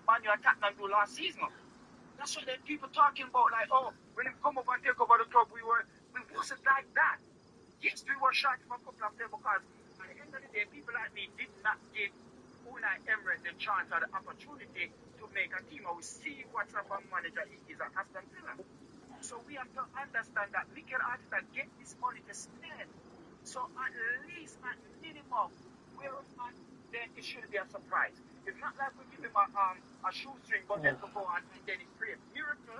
Man you attacked and do last season. That's what the people talking about, like, oh, when they come up and take over the club, we wasn't like that. Yes, we were short for a couple of them because at the end of the day, people like me did not give Unai Emery the chance or the opportunity to make a team. Or we see what type of manager he is at Aston Villa. So we have to understand that Mikel Arteta get this money to spend. So at least, at minimum, then it shouldn't be a surprise. It's not like we give him a shoestring budget to go on and then he create a miracle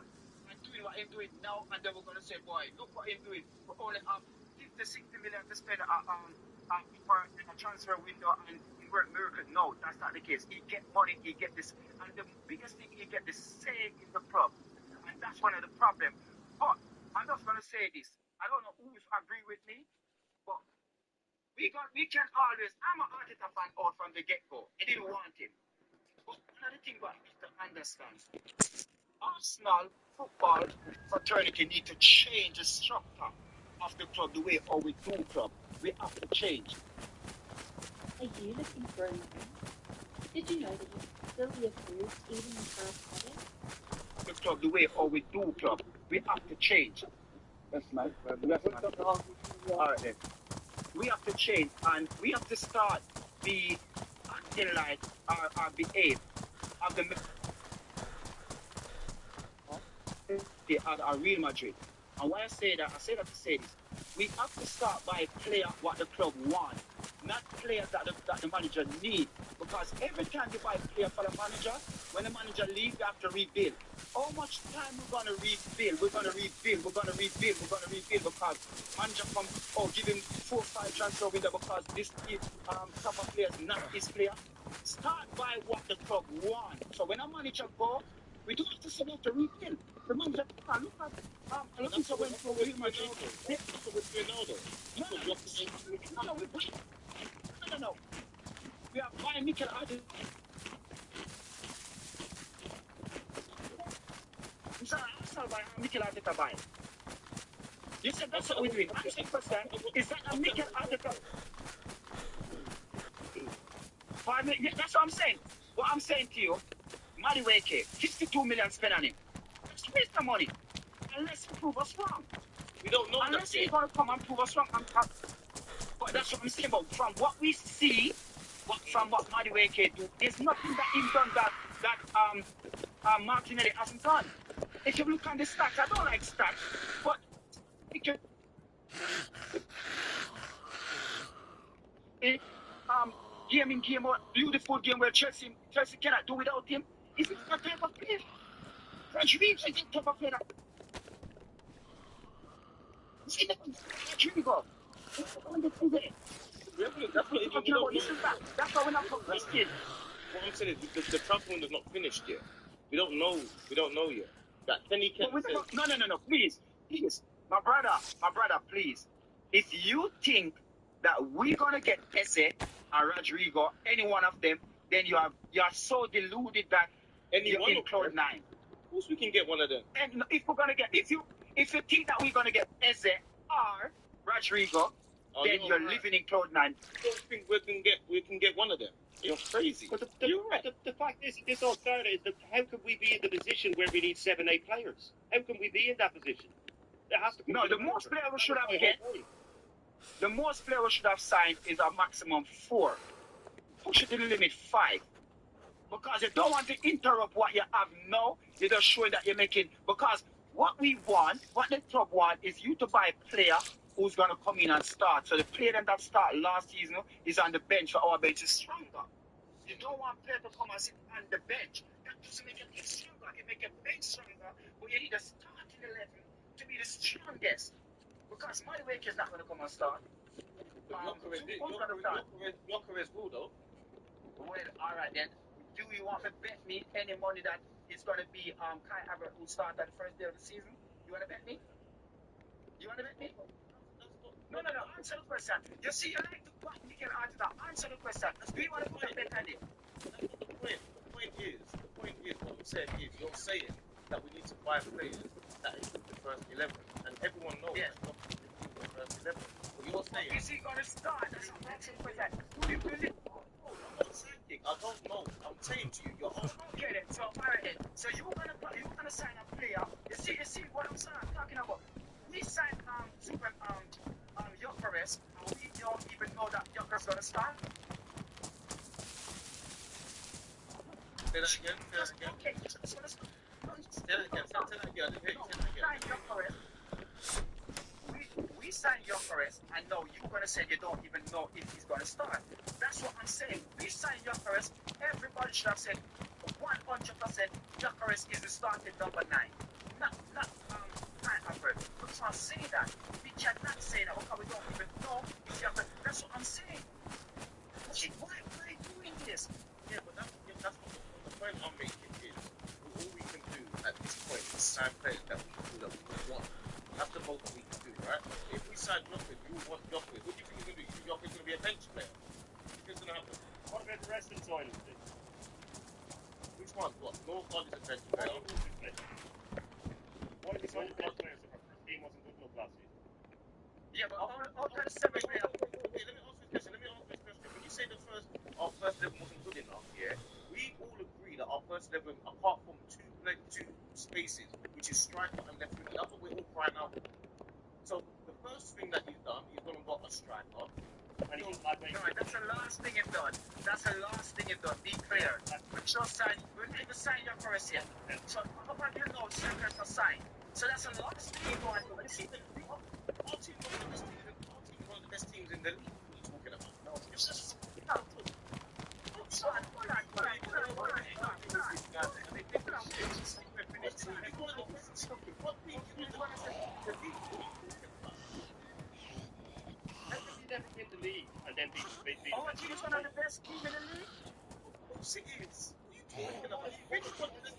and doing what he's doing now, and then we're going to say, boy, look what he's doing. We only have 50, 60 million to spend for a transfer window and he work miracle. No, that's not the case. He get money, he get this, and the biggest thing, he get the say in the club. And that's one of the problems. But I'm just going to say this. I don't know who's agree with me, but we can always, I'm an Arteta fan out from the get-go. I didn't want him. But another thing we have to understand, Arsenal football fraternity need to change the structure of the club, the way how we do club. We have to change. Are you looking for a loan? Did you know that you can still be approved even in correspondence? The club, the way how we do club. We have to change. That's nice. All right then. We have to change and we have to start be acting like our behave of our Real Madrid. And why I say that to say this. We have to start by playing what the club wants, not players that the manager needs. Because every time you buy a player for the manager, when the manager leaves, you have to rebuild. How much time we're going to rebuild? We're going to rebuild because manager give him 4 or 5 transfer window because this type of player is not his player. Start by what the club wants. So when a manager go, we don't have to say we have to rebuild. The manager can look at that's what we're doing now though. No. We are buying Mikel Arteta. I'm sorry, Mikel Arteta buying. You said that's what we're doing. I'm saying first, is that a Mikel Arteta? Yeah, that's what I'm saying. What I'm saying to you, Madueke, 52 million spent on him. That's a waste of money. Unless he prove us wrong. We don't know unless he's going to come and prove us wrong. But that's what I'm saying about. From what we see, from what Madueke do, there's nothing that he's done that Martinelli hasn't done. If you look on the stats, I don't like stats, but game, beautiful game where Chelsea cannot do without him. He's not a type of player. Rodriguez is a type of player. See the Rodrigo. That's why we're not progressing. What I'm saying is the transfer window is not finished yet. We don't know yet. That Kenny can say. No. Please. My brother, please. If you think that we're gonna get Eze or Rodrigo, any one of them, then you are so deluded that you're in cloud 9. Of course we can get one of them. And if you think that we're gonna get Eze or Rodrigo, then you're living in cloud 9. I don't think we can get one of them. You're crazy. But the fact is, this all started is that how could we be in the position where we need 7-8 players? How can we be in that position? There has to be. No, the most players we should have signed is a maximum 4. Push it to the limit 5. Because you don't want to interrupt what you have now. You're just showing that you're making. Because what we want, what the club want, is you to buy a player who's going to come in and start. So the player that started last season is on the bench, so our bench is stronger. You don't want a player to come and sit on the bench. That doesn't make it stronger. It makes a bench stronger, but you need a starting 11 to be the strongest. Because Madueke is not going to come and start. Blocker is rule though. Well, all right then. Do you want to bet me any money that it's going to be Kai Havertz who start at the first day of the season? You want to bet me? No. Answer the question. You see, you like to put Mikel Arteta. Answer the question. Do you want to put a bet on it? The point is, what I'm saying is, you're saying that we need to buy players that is the first 11, and everyone knows that's not the first 11. But you're saying, is he going to start? That's the question. Do you believe? I'm not saying I don't know. I'm saying to you, you're asking. Okay then. So, alright, so you're gonna sign a player. You see what I'm talking about? We signed Gyökeres, and we don't even know that Gyökeres gonna start. Say that again. Okay, just gonna start. Say that again. Say that again. Hey, say that again. Sign Gyökeres. We signed Gyökeres, and now you're gonna say you don't even know if he's gonna start. That's what I'm saying. We signed Gyökeres. Everybody should have said 100% Gyökeres is the starting number 9. Not Pineapple. We can't say that. We cannot say that because we don't even know if Gyökeres. That's what I'm saying. Why are you doing this? Yeah, but that's what the point I'm making is all we can do at this point is sign players that we feel that we want. That's the most we can do, right? If we sign Gyökeres, you want Gyökeres. What do you think he's going to do? You think Gyökeres is going to be a bench player? What do you think is going to happen? What about the rest of the signing? Which one? What? Northgard is a bench player. Why did we sign the bench players if our first team wasn't good enough last season? Yeah, but all kind of 7 players. Okay, let me ask this question. When you say our first 11 wasn't good enough, yeah, we all agree that our first 11, apart from two spaces, which is striker and left winger, that's what we're all crying out for. So the first thing that he's done, he's gone and got a striker. And he's not No, that's the last thing you've done. Be clear. We just signed. We didn't even sign your first yet. So how about you know Gyökeres are signed? So that's the last thing you're going to do. See, our team is one of the best teams in the league. What are you talking about? No, it's just never win the league and then beat Our team is one of the best teams in the league. Of course it is. What are you talking about? You really want to be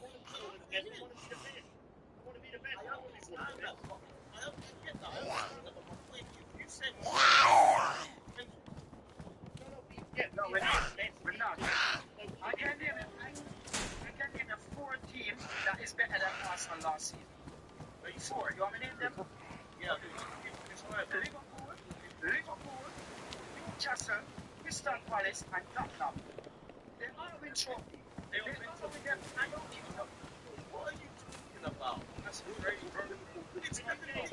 the best. I understand that. I get that. But my point is, you said No, we're not. I can name a 4 teams that is better than Arsenal last season. 4. You want me to name them? yeah, Liverpool, Newcastle, Crystal Palace, and Tottenham. They all win trophy. They all win trophy. I don't even know. what are you talking about? That's great, bro. It's everything.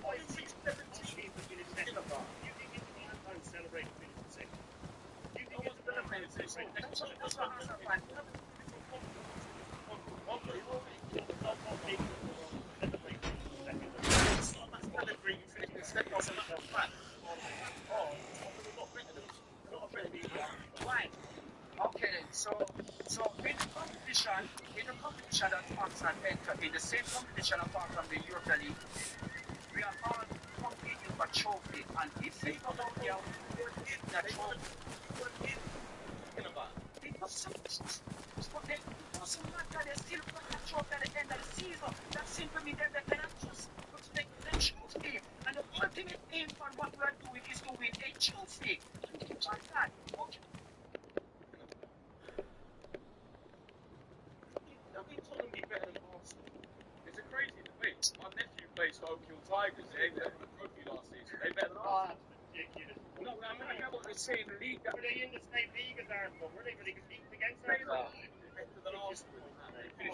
What is it? 17 talking about? You think it's the last time celebrating finishing second? You think it's the last time celebrating? That's what Arsenal fans do. Why? Okay then, so in the competition that Arsenal enter, in the same competition apart from the Europa League, we are all competing for trophy, and if they come out here with that trophy, it doesn't matter, they still got that trophy at the end of the season. That simply means that they cannot just go to the trophy, and the ultimate aim for what we are doing is to win a trophy. Like that. Okay. It's a crazy debate. My nephew plays for Oakhill Tigers. They won the trophy last season. They better than us. Ridiculous. No, I'm not hearing what they're saying in the league. Were they in the same league as Arsenal? Were they competing against Arsenal? Better than Arsenal. We've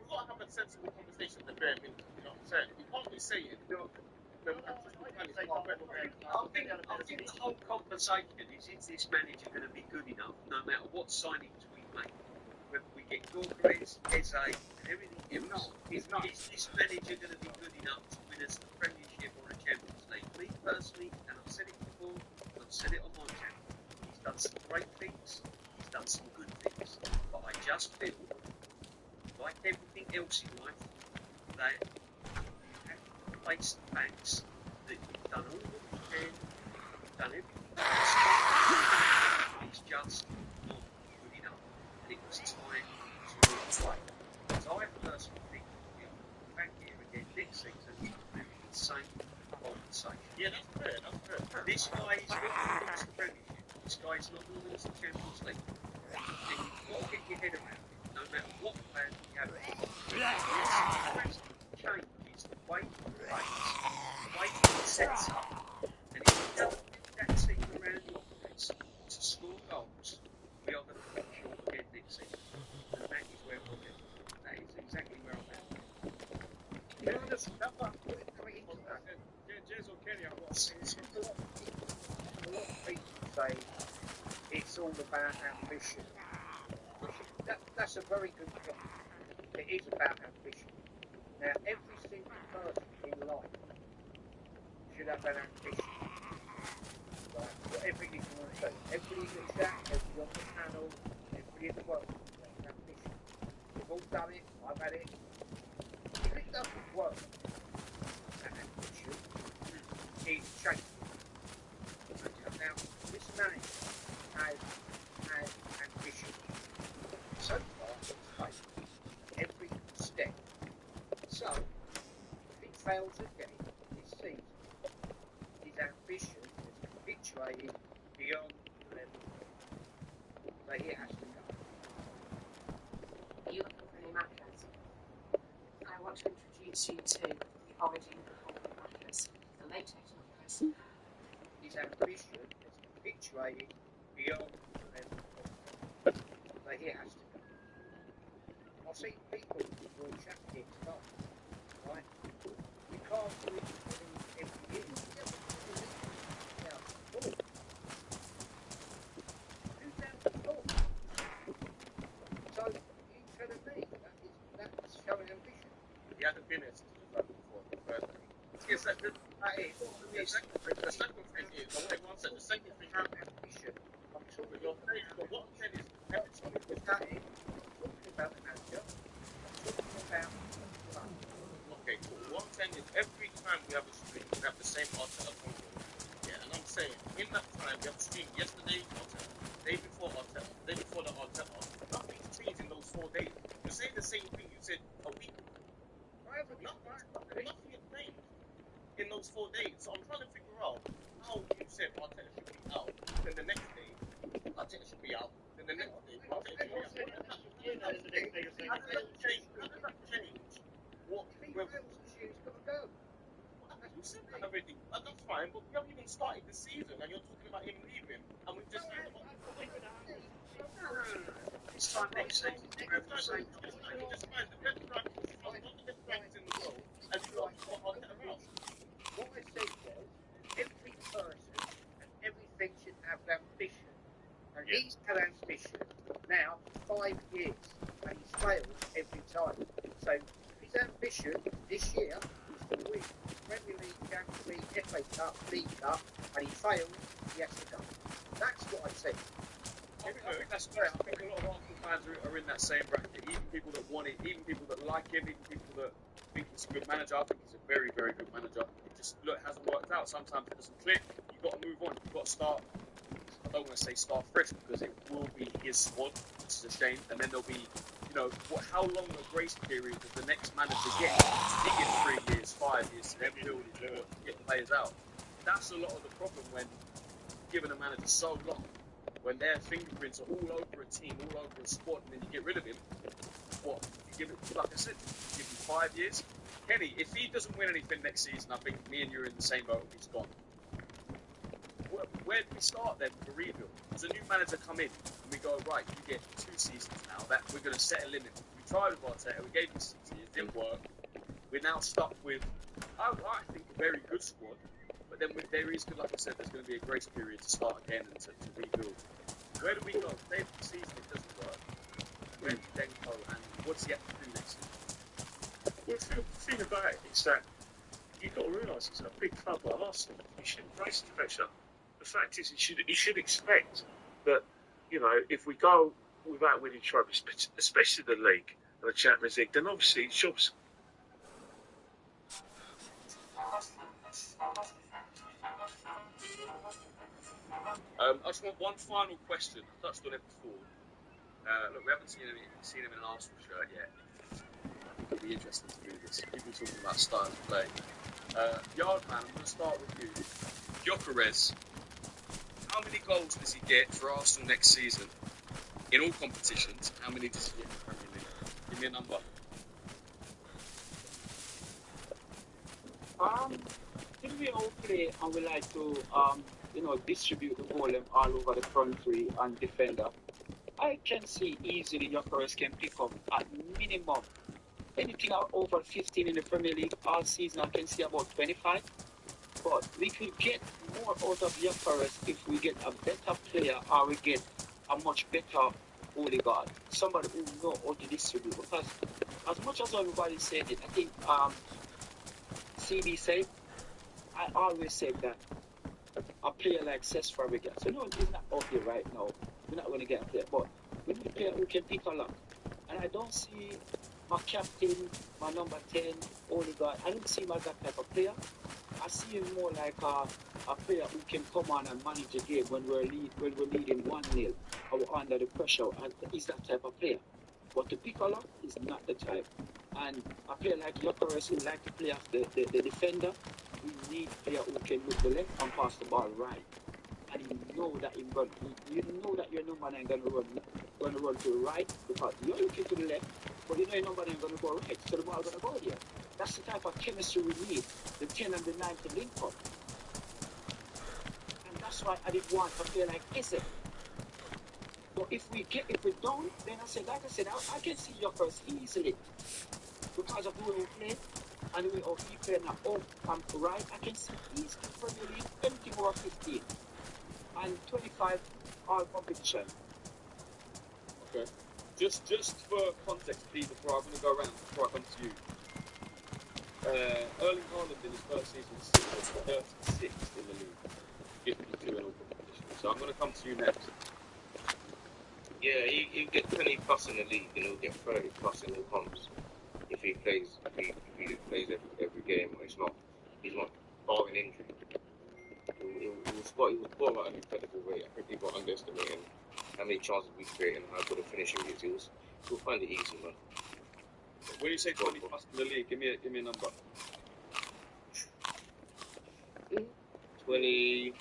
got to have a sensible conversation at the bare minimum. You know what I'm saying? We can't be saying I think the whole conversation is this manager going to be good enough no matter what signings we make? Whether we get Gyökeres, DayZ, and everything else. Is this manager going to be good enough to win us the Premiership or the Champions League? Me personally, and I've said it before, I've said it on my channel, he's done some great things, he's done some good things, but I just feel, like everything else in life, that you have to face the facts that you've done all that you can, you've done everything possible. It's just not good enough. And it was time to retire. Because I personally think we'll be back here again next season with the same conversation. yeah, that's fair. This guy is not going to win us the Premiership. This guy is not going to win us the Champions League. And you've got to get your head around it, no matter what plan we have. Yes, changes the way he plays, the way he sets up. And if you don't get that team around the offense to score goals, we are going to fall short again next season. There's a lot of people say it's all about ambition. That's a very good point. It is about ambition. Now, every single person in life should have an ambition. Right? Whatever it is you want to do. Everybody in the chat, everybody on the panel, everybody in the world has an ambition. We've all done it. I've had it. If it doesn't work, that ambition is changing. Now, this manager has ambition. So far, it's failed every step. So, if it fails again this season, his ambition has capitulated beyond the level that he has to go. You look really Macca's. I want to introduce you to the origin of the Macca's, the latex Macca's. His ambition has capitulated beyond the level that he has to go. I've seen people who are chat here tonight, right? You can't do it every year. Now, who's down to talk? So, you telling me that's showing ambition? He hasn't been here since the before the first thing. The second thing is, I want everyone to say the second thing is Ambition. I'm talking your face. But what I'm saying is, about the manager. I'm talking about the club. okay, cool. What I'm saying is, every time we have a stream, we have the same Arteta convo. Yeah, and I'm saying, in that time, we have a stream yesterday, Arteta, day before Arteta, day before the Arteta. Nothing's changed in those 4 days. You're saying the same thing you said a week ago. Nothing has changed in those 4 days. So I'm trying to figure out how you said Arteta should be out, then the next day Arteta should be out, then the next day Arteta should be out. How does that change? What? If he fails this year, he's got to go. You said that already. That's fine, but we haven't even started the season, and you're talking about him leaving, and we've just said about This time next season, we're the same. just fine. The best drivers, one of the best drivers in the world, and you got Arteta out. What I said was, every person and everything should have ambition. And he's had ambition now for 5 years, and he's failed every time. So his ambition this year is to win Premier League, Champions League, FA Cup, League Cup, and he failed, he has to go. That's what I said. I think that's fair. I think a lot of Arsenal fans are in that same bracket. Even people that want it, even people that like him, even people that think he's a good manager. I think he's a very, very good manager. It just hasn't worked out. Sometimes it doesn't click. You've got to move on. You've got to start. I don't want to say start fresh because it will be his squad, which is a shame. And then there'll be, how long a grace period does the next manager get? He gets 3 years, 5 years to then build his squad, get players out. That's a lot of the problem when giving a manager so long. When their fingerprints are all over a team, all over a squad, and then you get rid of him, what? You give it, like I said, you give him 5 years. Kenny, if he doesn't win anything next season, I think me and you are in the same boat. He's gone. Where do we start then with a rebuild? Does a new manager come in and we go, right, you get 2 seasons now, that we're going to set a limit. We tried with Arteta, we gave him 6 years, didn't work. We're now stuck with, I think, a very good squad. But then there is, like I said, there's going to be a grace period to start again and to rebuild. Where do we go? Say if the season it doesn't work, where do you then go and what's he have to do next season? Well, the thing about it is that you've got to realise it's a big club like Arsenal. You should embrace the pressure. The fact is, you should expect that, if we go without winning trophies, especially the league and the Champions League, then obviously it's jobs. I just want one final question. I touched on it before. Look, we haven't seen him in an Arsenal shirt yet. I think it'll be interesting to do this. People talking about style of play. Yardman, I'm going to start with you. Gyökeres, how many goals does he get for Arsenal next season in all competitions? How many does he get in the Premier League? Give me a number. If we all play and we like to, distribute the ball all over the country and defender, I can see easily Gyökeres can pick up at minimum anything over 15 in the Premier League all season. I can see about 25. But we could get more out of Gyökeres if we get a better player or we get a much better holy guard, somebody who know how to distribute. Because as much as everybody said it, I think CB said, I always said that a player like Cesc Fabregas, so no, he's not out here right now. We're not going to get a player, but we need a player who can pick a lock. And I don't see my captain, my number 10, holy guard. I don't see him as that type of player. I see him more like a player who can come on and manage the game when we're leading 1-0 or we're under the pressure. And he's that type of player. But to pick a lock is not the type. And a player like Gyökeres who like to play off the defender, we need a player who can look the left and pass the ball right. And you know that you know that your number 9 gonna run to the right because you're looking to the left, but you know your number 9 gonna go right, so the ball gonna go there. That's the type of chemistry we need. The 10 and the 9 to link up. And that's why I didn't want a player like Eze. But if we don't, then I said, I can see Gyökeres easily. Because of the way we play and the way our he play now up and right, I can see easily Premier League anything over 15 and 25 all competition. Okay. Just for context, Pete, before I'm going to go around, before I come to you. Erling Haaland in his first season was 36 in the league, 52 in all competitions. So I'm going to come to you next. Yeah, he get 20 plus in the league, and he'll get 30 plus in the comps if he plays every game. He's not barring injury. He was ball at an incredible rate. I think people are underestimating how many chances we create and how good a finishing he is. We'll find it easy, man. When you say 20 plus in the league, give me a number. 20,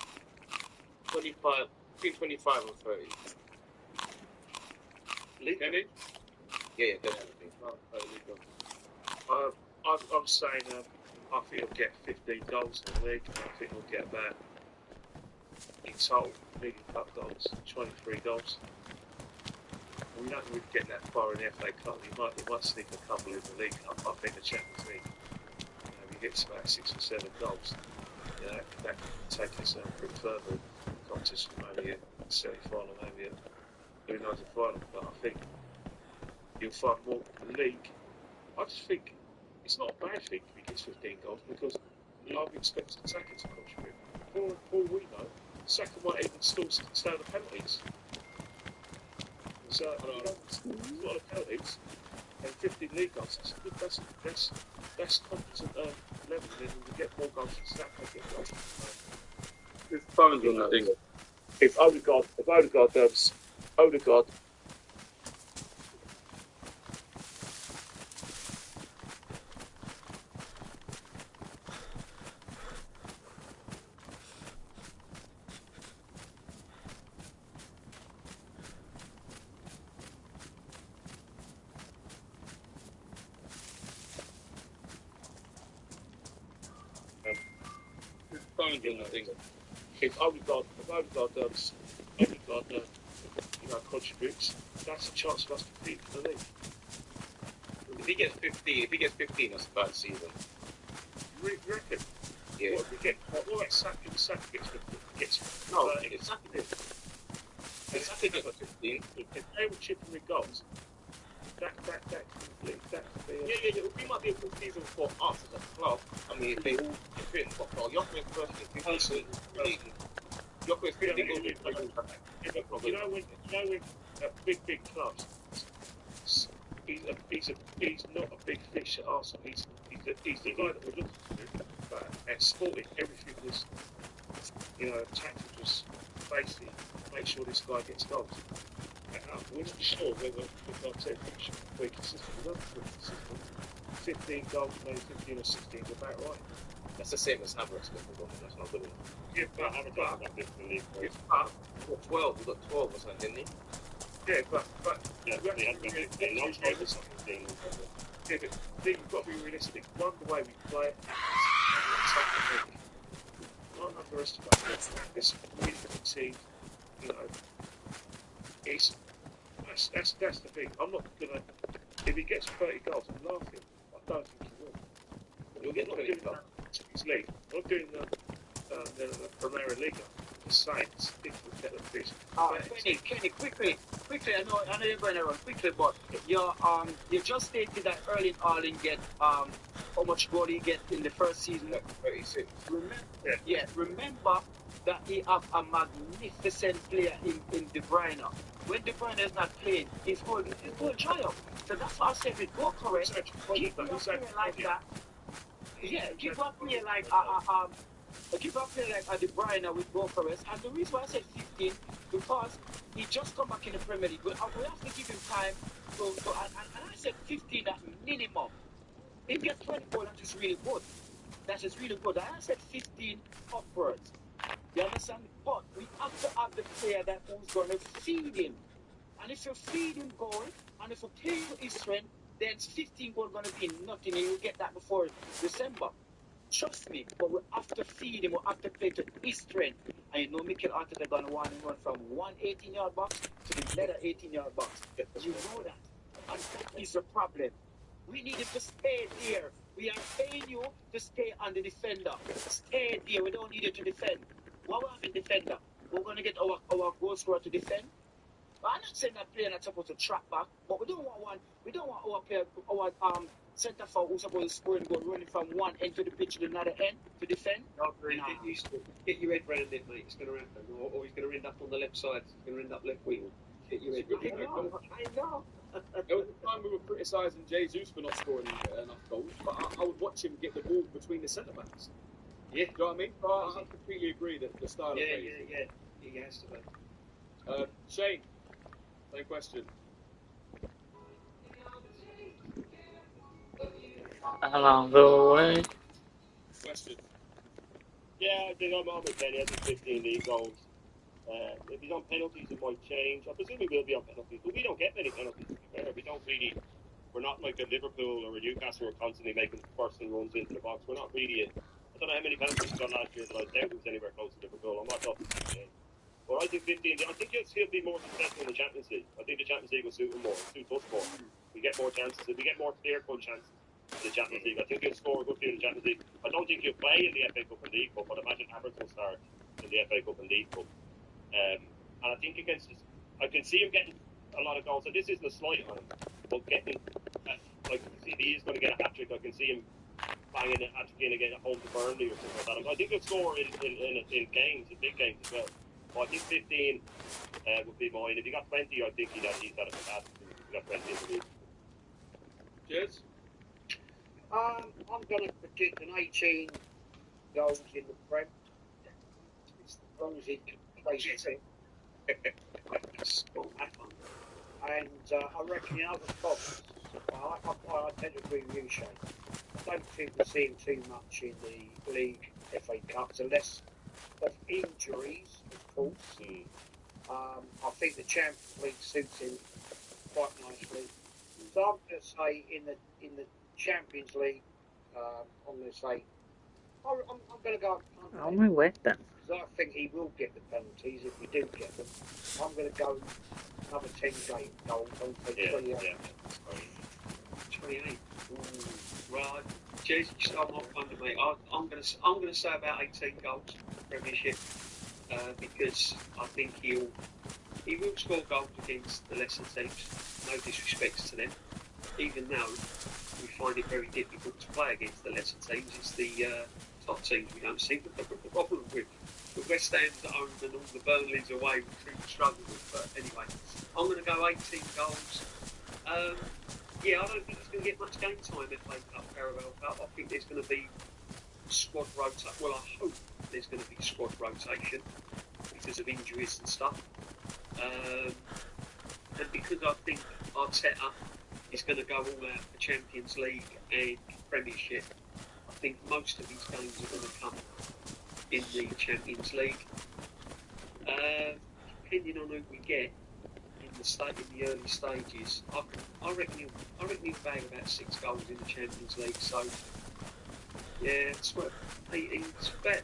25, between 25 and 30. Kenny? Yeah, definitely. I'm saying I think he'll get 15 goals in the league. I think he'll get about, in total, League Cup goals, 23 goals. We're not really getting that far in the FA Cup. He might sneak a couple in the League Cup. I think the Champions League, if he gets about 6 or 7 goals, that can take us pretty further in the competition, maybe a semi-final, maybe who knows a final. But I think you'll find more in the league. I just think it's not a bad thing if he gets 15 goals because I've expected Saka to contribute. For all we know, Saka might even still stay on the penalties. So, a lot of penalties and 15 league goals. That's competent level. Then we get more goals from Saka. There's phones on that thing. If Odegaard contributes, that's a chance for us to beat the league. If he gets 15, that's a bad season. You reckon? Yeah. What if we get? What about Saka? Saka gets No, 30? it's Saka gets 15. If they were chipping with goals, that could be. Yeah. We might be a good season for us as a club. I mean, if they all chip in, but for Gyökeres personally, 15 Gyökeres 15 goals. You know when big clubs, he's not a big fish at Arsenal. He's the guy that we're looking to. But at Sporting, everything was, tactics was basically make sure this guy gets goals. We're not sure whether our technique should be consistent. We're not consistent. 15 goals, maybe 15 or 16 is about right. That's the same as Havertz. That's not good enough. Yeah, but I'm about that different league. We've got 12 or something, didn't he? Yeah, but you've got to be realistic. One, the way we play, not underestimate this really good team. That's the thing. I'm not gonna. If he gets 30 goals, I'm laughing. I don't think he will. You'll get 20 goals. His league. I'm not doing the Primera Liga. Just saying, it's a different kettle of fish. Kenny, quickly. I know you're going to run quickly, but you just stated that Erling Haaland get how much goal he get in the first season. 36. Remember that he have a magnificent player in De Bruyne. When De Bruyne is not playing, his goal dry up. So that's why I said with Bucharest, keep up player like that. Yeah, keep up player like keep up player like De Bruyne with Bucharest. And the reason why I said 15 because he just come back in the Premier League. We have to give him time. And I said 15 at minimum. If he gets 20 goals, that is really good. That is really good. I said 15 upwards. You understand? But we have to have the player that who's going to feed him. And if you feed him goal, and if you play to his strength, then 15 goals going to be nothing. And you'll get that before December. Trust me. But we have to feed him. We have to play to his strength. And you know Mikel Arteta going to want him run from one 18-yard box to the leather 18-yard box. You know that. And that is the problem. We need him to stay there. We are paying you to stay on the defender. Stay there. We don't need you to defend. What we have in defender? We're going to get our goal scorer to defend. But I'm not saying that player not supposed to track back, but we don't want our player, our centre forward who's supposed to score and go running from one end to the pitch to another end to defend. Get used to it. Get your head round it, mate. It's going to happen. Or he's going to end up on the left side. He's going to end up left wing. Get your head round it. I know. There was a time we were criticising Jesus for not scoring enough goals, but I would watch him get the ball between the centre backs. Yeah, do you know what I mean? I completely agree that the style of play. Yeah. He has to be. Shane, same question. Along the way. Question. Yeah, I think I'm with Kenny. I think 15 league goals. If he's on penalties, it might change. I presume he will be on penalties, but we don't get many penalties. To be fair, we're not like a Liverpool or a Newcastle who are constantly making personal runs into the box. We're not really. I don't know how many penalties we got last year that I doubt was anywhere close to Liverpool. I'm not talking about the game. But I think 15. I think he'll be more successful in the Champions League. I think the Champions League will suit him more. Suit us more. We get more chances. We get more clear-cut chances in the Champions League. I think he'll score a good deal in the Champions League. I don't think he'll play in the FA Cup and League Cup. I'd imagine Havertz will start in the FA Cup and League Cup. And I think I can see him getting a lot of goals. So this isn't a slight on him, but getting if he is going to get a hat trick, I can see him banging a hat trick in again at home to Burnley or something like that. I think he'll score in games, in big games as well. But I think 15 would be mine. If he got 20, I think he's had a fantastic season. If he got 20 in the league. Cheers. I'm going to predict an 18 goals in the Prem. As long as he can place it. And I reckon in other spots, I tend to agree with you, Shane. I don't think we're seeing too much in the league FA Cups, unless of injuries, of course. I think the Champions League suits him quite nicely. So I'm going to say in the Champions League, I'm going to say I'm going to go. I'm with them. Because I think he will get the penalties if we do get them. I'm going to go another 10 game goals. I'm going to say 28. Yeah. 28. Right, Jason, you start off under me. I'm going to say about 18 goals Premiership because I think he will score goals against the lesser teams. No disrespect to them, even though we find it very difficult to play against the lesser teams. It's the top teams we don't see. But the problem with West Ham's at home and all the Burnleys away, we truly struggle with. But anyway, I'm going to go 18 goals. I don't think he's going to get much game time in FA Cup, Carabao Cup. I think there's going to be squad rotation. Well, I hope there's going to be squad rotation because of injuries and stuff. And because I think Arteta is going to go all out for Champions League and Premiership, I think most of his games are going to come in the Champions League. Depending on who we get in the early stages, I reckon he'll bag about 6 goals in the Champions League. So yeah, it's about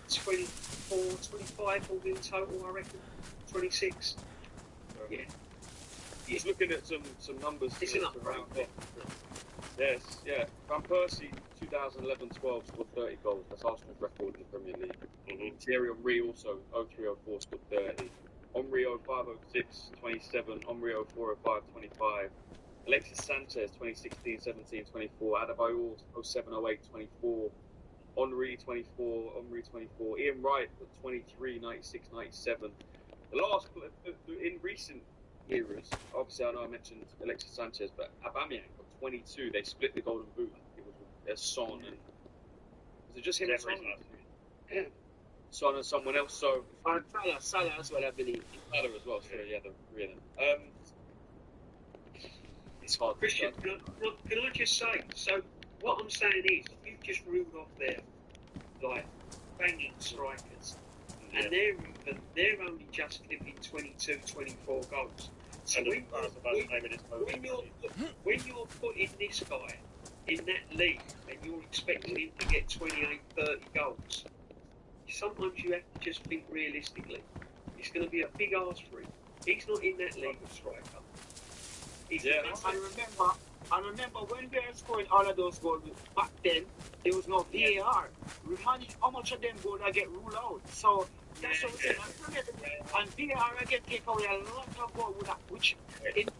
24, 25 all in total. I reckon 26. Yeah. Just looking at some numbers. It's enough, around. Yes, yeah. Van Persie, 2011-12 scored 30 goals. That's Arsenal's record in the Premier League. Thierry Henry also 03-04 scored 30. Henry 05-06 27. Henry 04-05 25. Alexis Sanchez 2016-17 24. Adebayor 07-08 24. Henry 24. Henry 24. Ian Wright 23 96 97. The last in recent eras, obviously I know I mentioned Alexis Sanchez, but Aubameyang got 22. They split the Golden Boot. It was with Son and was it just him and Son? Yeah. Son and someone else. So And Salah as well, I believe. Salah as well. Sorry, yeah, the three of them. It's hard. Christian, can I just say? So what I'm saying is, you've just ruled off there, like banging strikers, and they're only just living 22, 24 goals. So when you're putting this guy in that league and you're expecting him to get 28, 30 goals, sometimes you have to just think realistically. It's going to be a big ask for him. He's not in that league of striker. I remember when we were scoring all of those goals back then, there was no VAR. We managed how much of them goals I get ruled out. So that's what I'm saying. And VAR again take away a lot of goals which in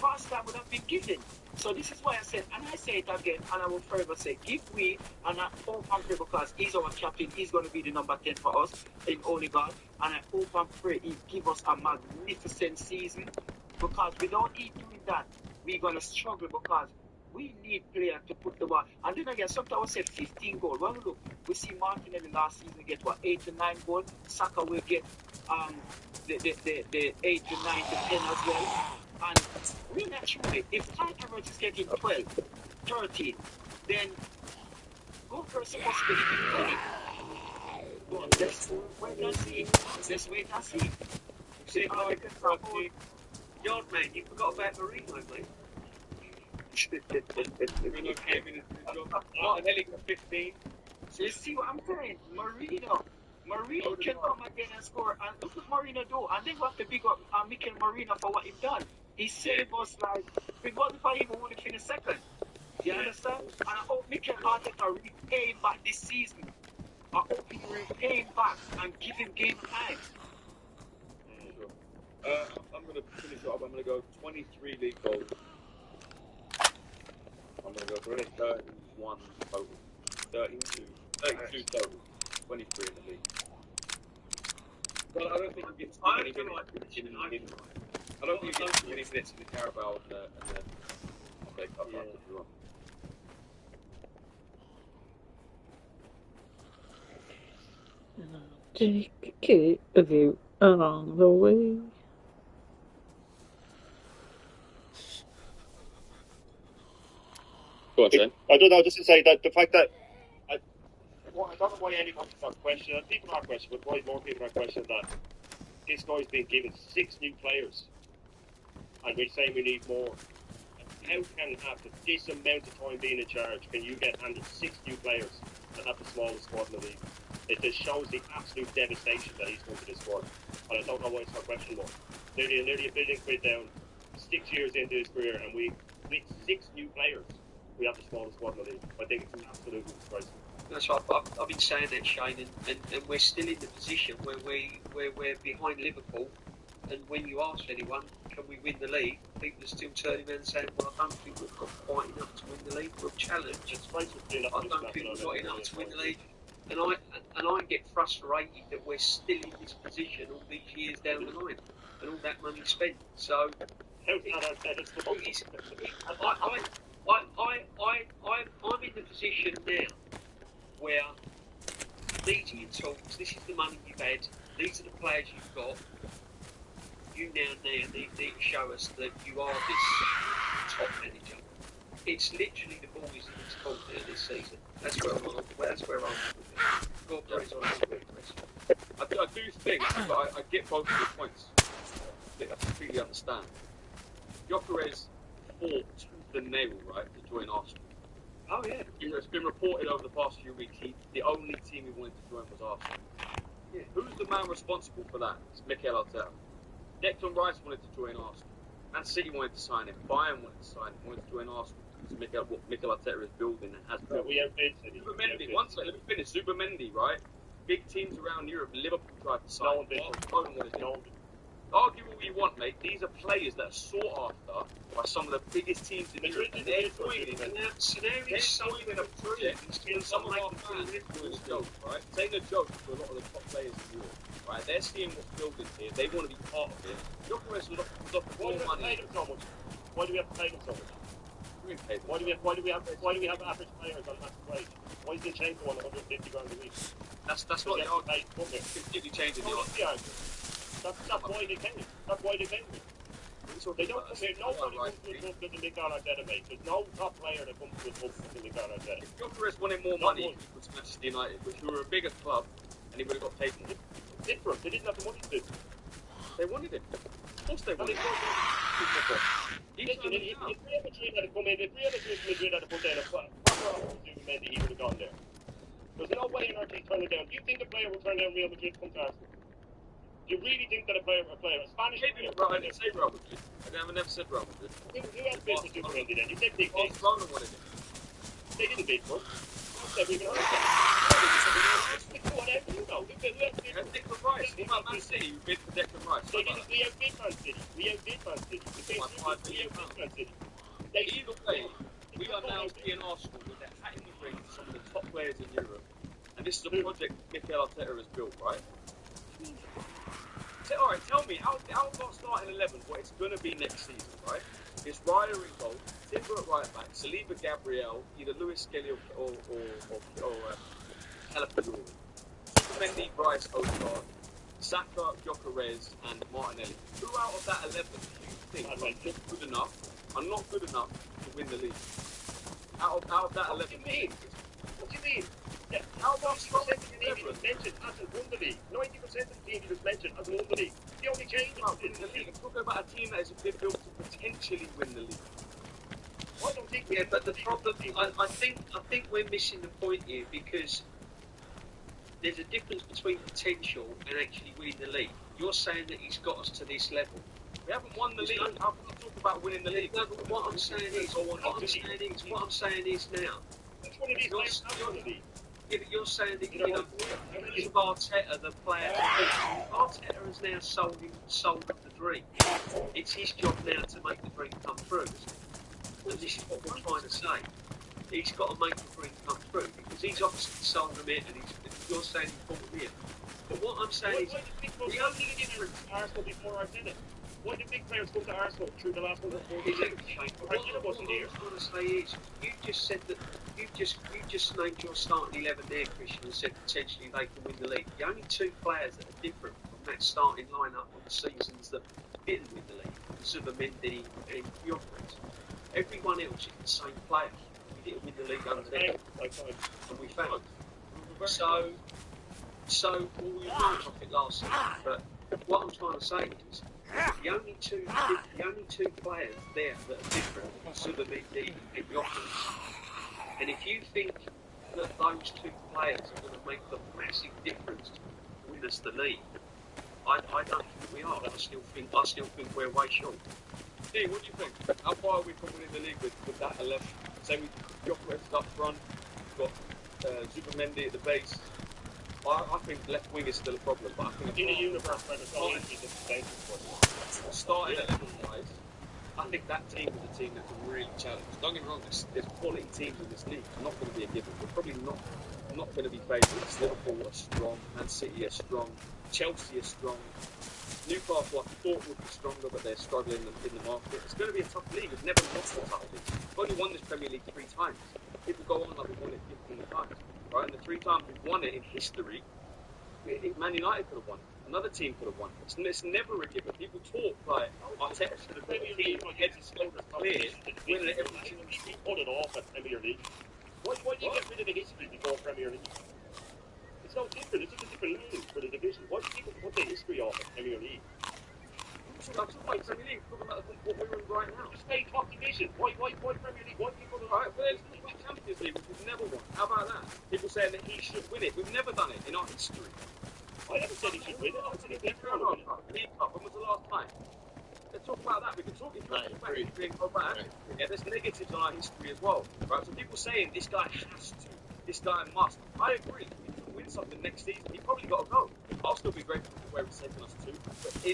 past time would have been given. So this is why I said, and I say it again, and I will forever say, give we and I hope and pray, because he's our captain, he's going to be the number 10 for us in Holy God, and I hope and pray he give us a magnificent season, because without he doing that, we're going to struggle, because we need players to put the ball. And then again, sometimes I say 15 goals. Well, look, we see Martinelli last season get 8 to 9 goals. Saka will get the 8 to 9 to 10 as well. And we naturally, if Tigerberg is getting 12, 13, then Goldberg is supposed to be getting 20. But let's wait and see. Let's wait and see. See, Yard man, you forgot about Marino, mate. Marino came in Martinelli got 15. So you see what I'm saying? Marino can come again and score, and look what Marino do. And then we have to big up Mikel Marino for what he done. He saved us like, it wasn't for him, we would have finished second. You understand? And I hope Mikel Arteta repay him back this season. I hope he repay him back and give him game time. I'm going to finish it up. I'm going to go 23 league goals. I'm going to go for 31 total. 32 total. 23 in the league. Well, I don't think you get too many minutes. I don't think you get too many minutes in the Carabao and the FA Cup after the run. Take it with you along the way. Go on, Sam. I don't know, just to say that the fact that I don't know why anyone's not questioning, people are questioning, but why more people are questioning that this guy's been given 6 new players and we're saying we need more. How can after this amount of time being in charge can you get handed 6 new players and have the smallest squad in the league? It just shows the absolute devastation that he's done to this squad, and I don't know why it's not questionable. Nearly £1 billion down, 6 years into his career, and with 6 new players, we have the smallest squad in the league. I think it's absolutely disgraceful. That's right. I've been saying that, Shane, and we're still in the position where we're behind Liverpool. And when you ask anyone, can we win the league? People are still turning around and saying, well, I don't think we've got quite enough to win the league. We're challenged. I don't think we've got enough to win the league. And I get frustrated that we're still in this position all these years down the line, and all that money spent. So I'm in the position now where these are your talks. This is the money you've had. These are the players you've got. You now need to show us that you are this top manager. It's literally the boys in this court now this season. That's where I'm. God knows I do think, but I get both of your points. I completely understand. Gyökeres fought tooth and nail, right, to join Arsenal. Oh yeah. It's been reported over the past few weeks the only team he wanted to join was Arsenal. Yeah. Who's the man responsible for that? It's Mikel Arteta. Declan Rice wanted to join Arsenal. Man City wanted to sign him. Bayern wanted to sign him. Wanted to join Arsenal to make out what Mikel Arteta is building and has built. We have been City. Zubimendi. One second, let me finish. Zubimendi, right? Big teams around Europe. Liverpool tried to sign. Argue all you want, mate. These are players that are sought after by some of the biggest teams in Europe. And they're joining a project. And some of our fans doing a joke, right? Saying a joke to a lot of the top players in Europe, right? They're seeing what's building here. They want to be part of it. Jokeres was off more money. Why do we have to pay them so much? Why do we have average players on massive wage? Why is the change on 150 grand a week? That's not the argument. Completely changing the argument. That's why they came. That's why they came. So they don't come here. Nobody comes to a club that the Mikel Arteta mate. There's no top player that comes to a club that the Mikel Arteta. If Jokeres wanted more money, he would smash Manchester United, which were a bigger club, and he would have got taken. Different. They didn't have the money to do it. They wanted him. Of course they wanted him. If Real Madrid had come in, if Real Madrid had put down a proper offer to Mendy, he would have gone there. There's no way on earth he'd turn it down. Do you think a player will turn down Real Madrid to come to Arsenal? Do you really think that a Spanish player... I didn't say Real Madrid. I never said Real Madrid. Who has business to Mendy then? You said big things. Barcelona wanted him. They didn't bid for him. You said we can earn whatever you know. Declan Rice. What about Man City? You bid for Declan Rice. We outbid Man City. We outbid Man City. Either way, we are now being Arsenal with their hat in the ring for some of the top players in Europe. And this is a project Mikel Arteta has built, right? Alright, tell me, how about starting 11 what it's going to be next season, right? It's Ryder in goal, Timber at right back, Saliba, Gabriel, either Lewis Skelly or Calafiouri. Mendy, Bryce, Odegaard, Saka, Jokeres, and Martinelli. Who out of that 11 do you think are not good enough to win the league? Out of that 11. What do you mean? What do you mean? Yeah, how about 90% of the team he just mentioned hasn't won the league. 90% of the team he just mentioned hasn't won the league. The only change in the league. I'm talking about a team that has been built to potentially win the league. I don't think. Yeah, but the problem, I think we're missing the point here because there's a difference between potential and actually winning the league. You're saying that he's got us to this level. We haven't won the league. How can you talk about winning the league? No, but what I'm saying is now. Which one of these players have won the league? Yeah, but you're saying that is Arteta the player. Arteta has now sold the dream. It's his job now to make the dream come through. And this is what we're trying to say. He's got to make the dream come through because he's obviously sold them in, and you're saying he bought them in. But what I'm saying is, the only difference Arsenal before Arteta. Why did big players come to Arsenal through the last 140 years? What I want to say is, you just said that you just named your starting 11 there, Christian, and said potentially they can win the league. The only two players that are different from that starting lineup on the seasons that didn't win the league, Zubimendi and Jokeres. Everyone else is the same player. We didn't win the league under them, and we failed. So we won it last season. But what I'm trying to say is, the only two players there that are different are Zubimendi and Jokeres. And if you think that those two players are going to make a massive difference to win us the league, I don't think we are. I still think we're way short. Steve, what do you think? How far are we from winning the league with that 11? Say we Jokeres up front, we've got Zubimendi at the base. I think left wing is still a problem, but I think in a universe where there's no injuries, it's the same. Starting 11 wise, I think that team is a team that can really challenge. Don't get me wrong, there's quality teams in this league. It's not going to be a given. We're probably not going to be favourites. Liverpool are strong, Man City are strong, Chelsea are strong. Newcastle I thought would be stronger, but they're struggling in the market. It's going to be a tough league. We've never lost a tough league. We've only won this Premier League 3 times. People go on like we've won it 15 times. Right? And the 3 times we've won it in history, Man United could have won it. Another team could have won it. It's never a given. People talk like Arteta should have been a team heads and shoulders clear, winning it every single team. Put it off at Premier League. Why do you get rid of the history before Premier League? It's no different. It's just a different name for the division. Why do people put the history off at Premier League? I'm talking about Premier League. I'm talking about what we're in right now. Just stay top division. Why Premier League? Why people do right? Well, it's the Champions League, which we've never won. How about that? People saying that he should win it. We've never done it in our history. I never said he should win it. I said he's never won it. League Cup. When was the last time? talk about that. We can talk if you want to talk about history and go back. Yeah, there's negatives on our history as well, right? So people saying this guy has to, this guy must. I agree. If he can win something next season, he probably got to go. I'll still be grateful for where he's taken us to, but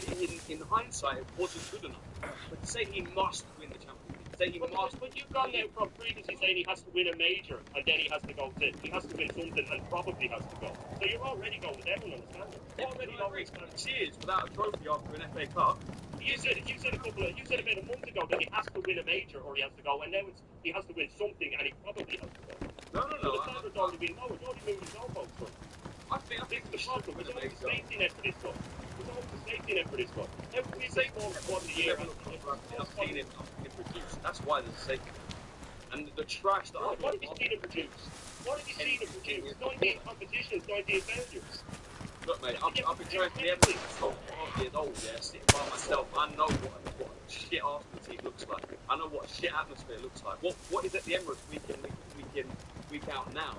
in hindsight, it wasn't good enough. But to say he must win the Champions League, say he must. But you've gone now from previously saying he has to win a major and then he has to go to, he has to win something and probably has to go. So you're already going with everyone, understand it? You're already going with 6 years without a trophy after an FA Cup. You said about a month ago that he has to win a major or he has to go, and now it's he has to win something and he probably has to go. No. So the standard's already been lowered. You're already moving the goalposts from. I think This is the problem. There's always a safety net for this stuff. There's always a safety net for this stuff. How can we say more than once a year? I've seen him produce. That's why there's a safety net. And the trash that What have you seen him produce? What have you seen him produce? 19 competitions, 19 failures. Look, mate, I've been trying to be 12 years old, yeah, sitting by myself. I know what a shit Arsenal team looks like. I know what a shit atmosphere looks like. What is at the Emirates week out now?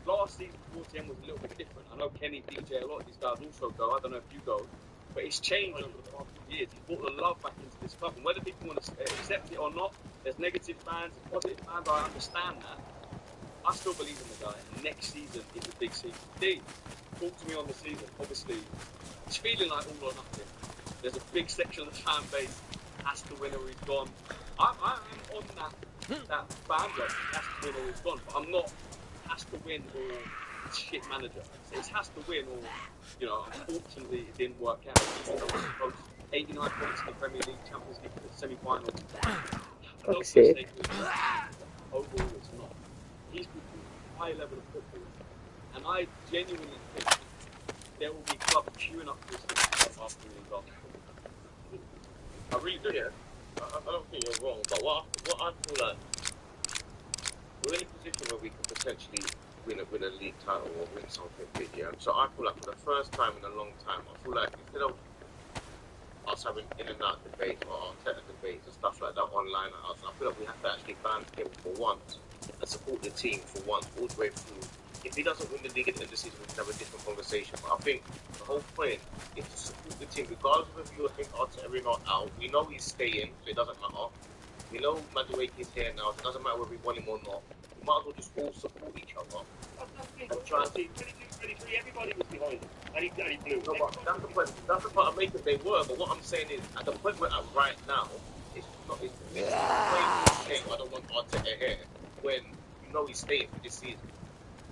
Last season towards the end was a little bit different. I know Kenny, DJ, a lot of these guys also go. I don't know if you go. But it's changed over the past few years. He's brought the love back into this club. And whether people want to accept it or not, there's negative fans, there's positive fans. I understand that. I still believe in the guy. And next season is a big season. D, talk to me on the season. Obviously, it's feeling like all or nothing. There's a big section of the fan base has to win or he's gone. I'm on that bandwagon. Has to win or he's gone. But I'm not has to win or shit manager. It has to win or, you know, unfortunately it didn't work out. Even though we supposed 89 points in the Premier League, Champions League semi-final. Okay. Overall it's not. He's put a high level of football. And I genuinely think there will be clubs queuing up for this after the league after. I really do. Yeah. I don't think you're wrong, but what I feel like, we're in a position where we can potentially win a league title or win something big, yeah. So I feel like for the first time in a long time, I feel like instead of us having in and out debates or technical debates and stuff like that online at us, I feel like we have to actually band together for once and support the team for once all the way through. If he doesn't win the league at the end of the season, we can have a different conversation. But I think the whole point is to support the team, regardless of if you think Arteta is not out. We know he's staying, so it doesn't matter. We know Madueke is here now, so it doesn't matter whether we want him or not. We might as well just all support each other. And try and see 22, 23, everybody was behind him. And he blew. No, but that's the point. That's the part I'm making. They were, but what I'm saying is, at the point we're at right now, it's not. It's saying I don't want Arteta here when you know he's staying for this season.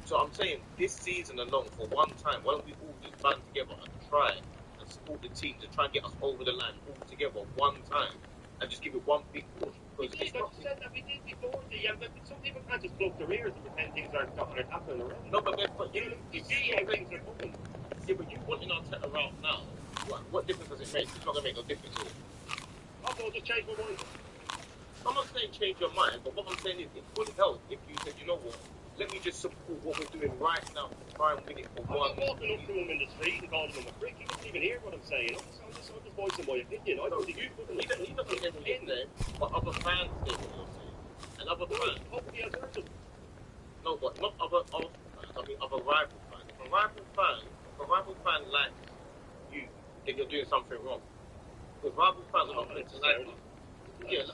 So I'm saying this season alone, for one time, why don't we all just band together and try and support the team to try and get us over the line all together one time and just give it one big push. Because it's not said that we did before but some people can't just plug their ears and pretend things aren't happening around. No, but you see how things are moving. Yeah, but you wanting Arteta around now, what difference does it make? It's not going to make no difference to it. Also, just change my mind. I'm not saying change your mind, but what I'm saying is it would help if you said, you know what, let me just support what we're doing right now to try and win it for one. I'm walking up to him in the street and calling him a prick. He doesn't even hear what I'm saying. I'm just voicing my opinion. I don't think he doesn't ever in there, but other fans hear what you're saying. And other fans. Hopefully has heard them. No, but not other fans. I mean other rival fans. If a rival fan likes you, then you're doing something wrong. Because rival fans are not meant to like you. Yeah,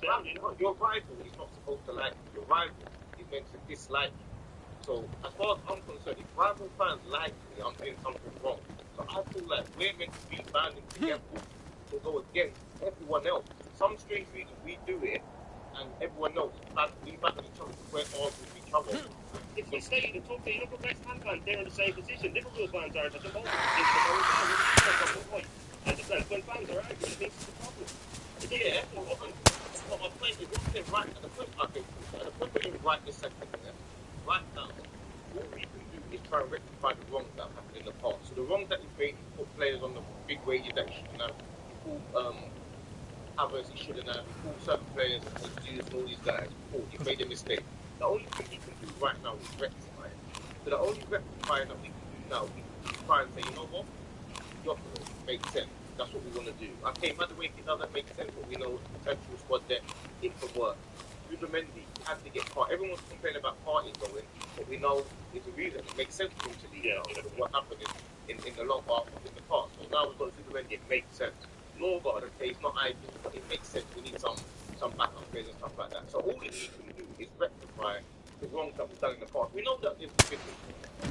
your rival is not supposed to like you. Your rival is meant to dislike you. So, as far as I'm concerned, if rival fans like me, I'm doing something wrong. So I feel like we're meant to be banding together to go against everyone else. For some strange reason, we do it, and everyone else, we battle each other, we're arguing with each other. If we stay in the top, you look at West Ham fans, they're in the same position. Liverpool fans are at the moment. And when fans are arguing, it makes it a problem. Yeah, but my point is, what's it right? At the point we're in right this second, right now, what we can do is try and rectify the wrongs that have happened in the past. So the wrongs that you've made, you put players on the big wages that you shouldn't have, you call others you shouldn't have, you call certain players and Jews and all these guys, you've made a mistake. The only thing you can do right now is rectify it. So the only rectifying that we can do now, we can try and say, you know what, Yokohama makes sense. That's what we want to do. Okay, Madueke doesn't make sense, but we know potential squad depth, it can work. Ruben Mendy had to get part. Everyone's complaining about parties going, but we know there's a reason. It makes sense for him to leave because of what happened in the long part in the past. So now we've got Ruben Mendy, it makes sense. nor got the case, not ideal, but it makes sense. We need some backup players and stuff like that. So all that we can do is rectify the wrongs that we've done in the past. We know that there's different.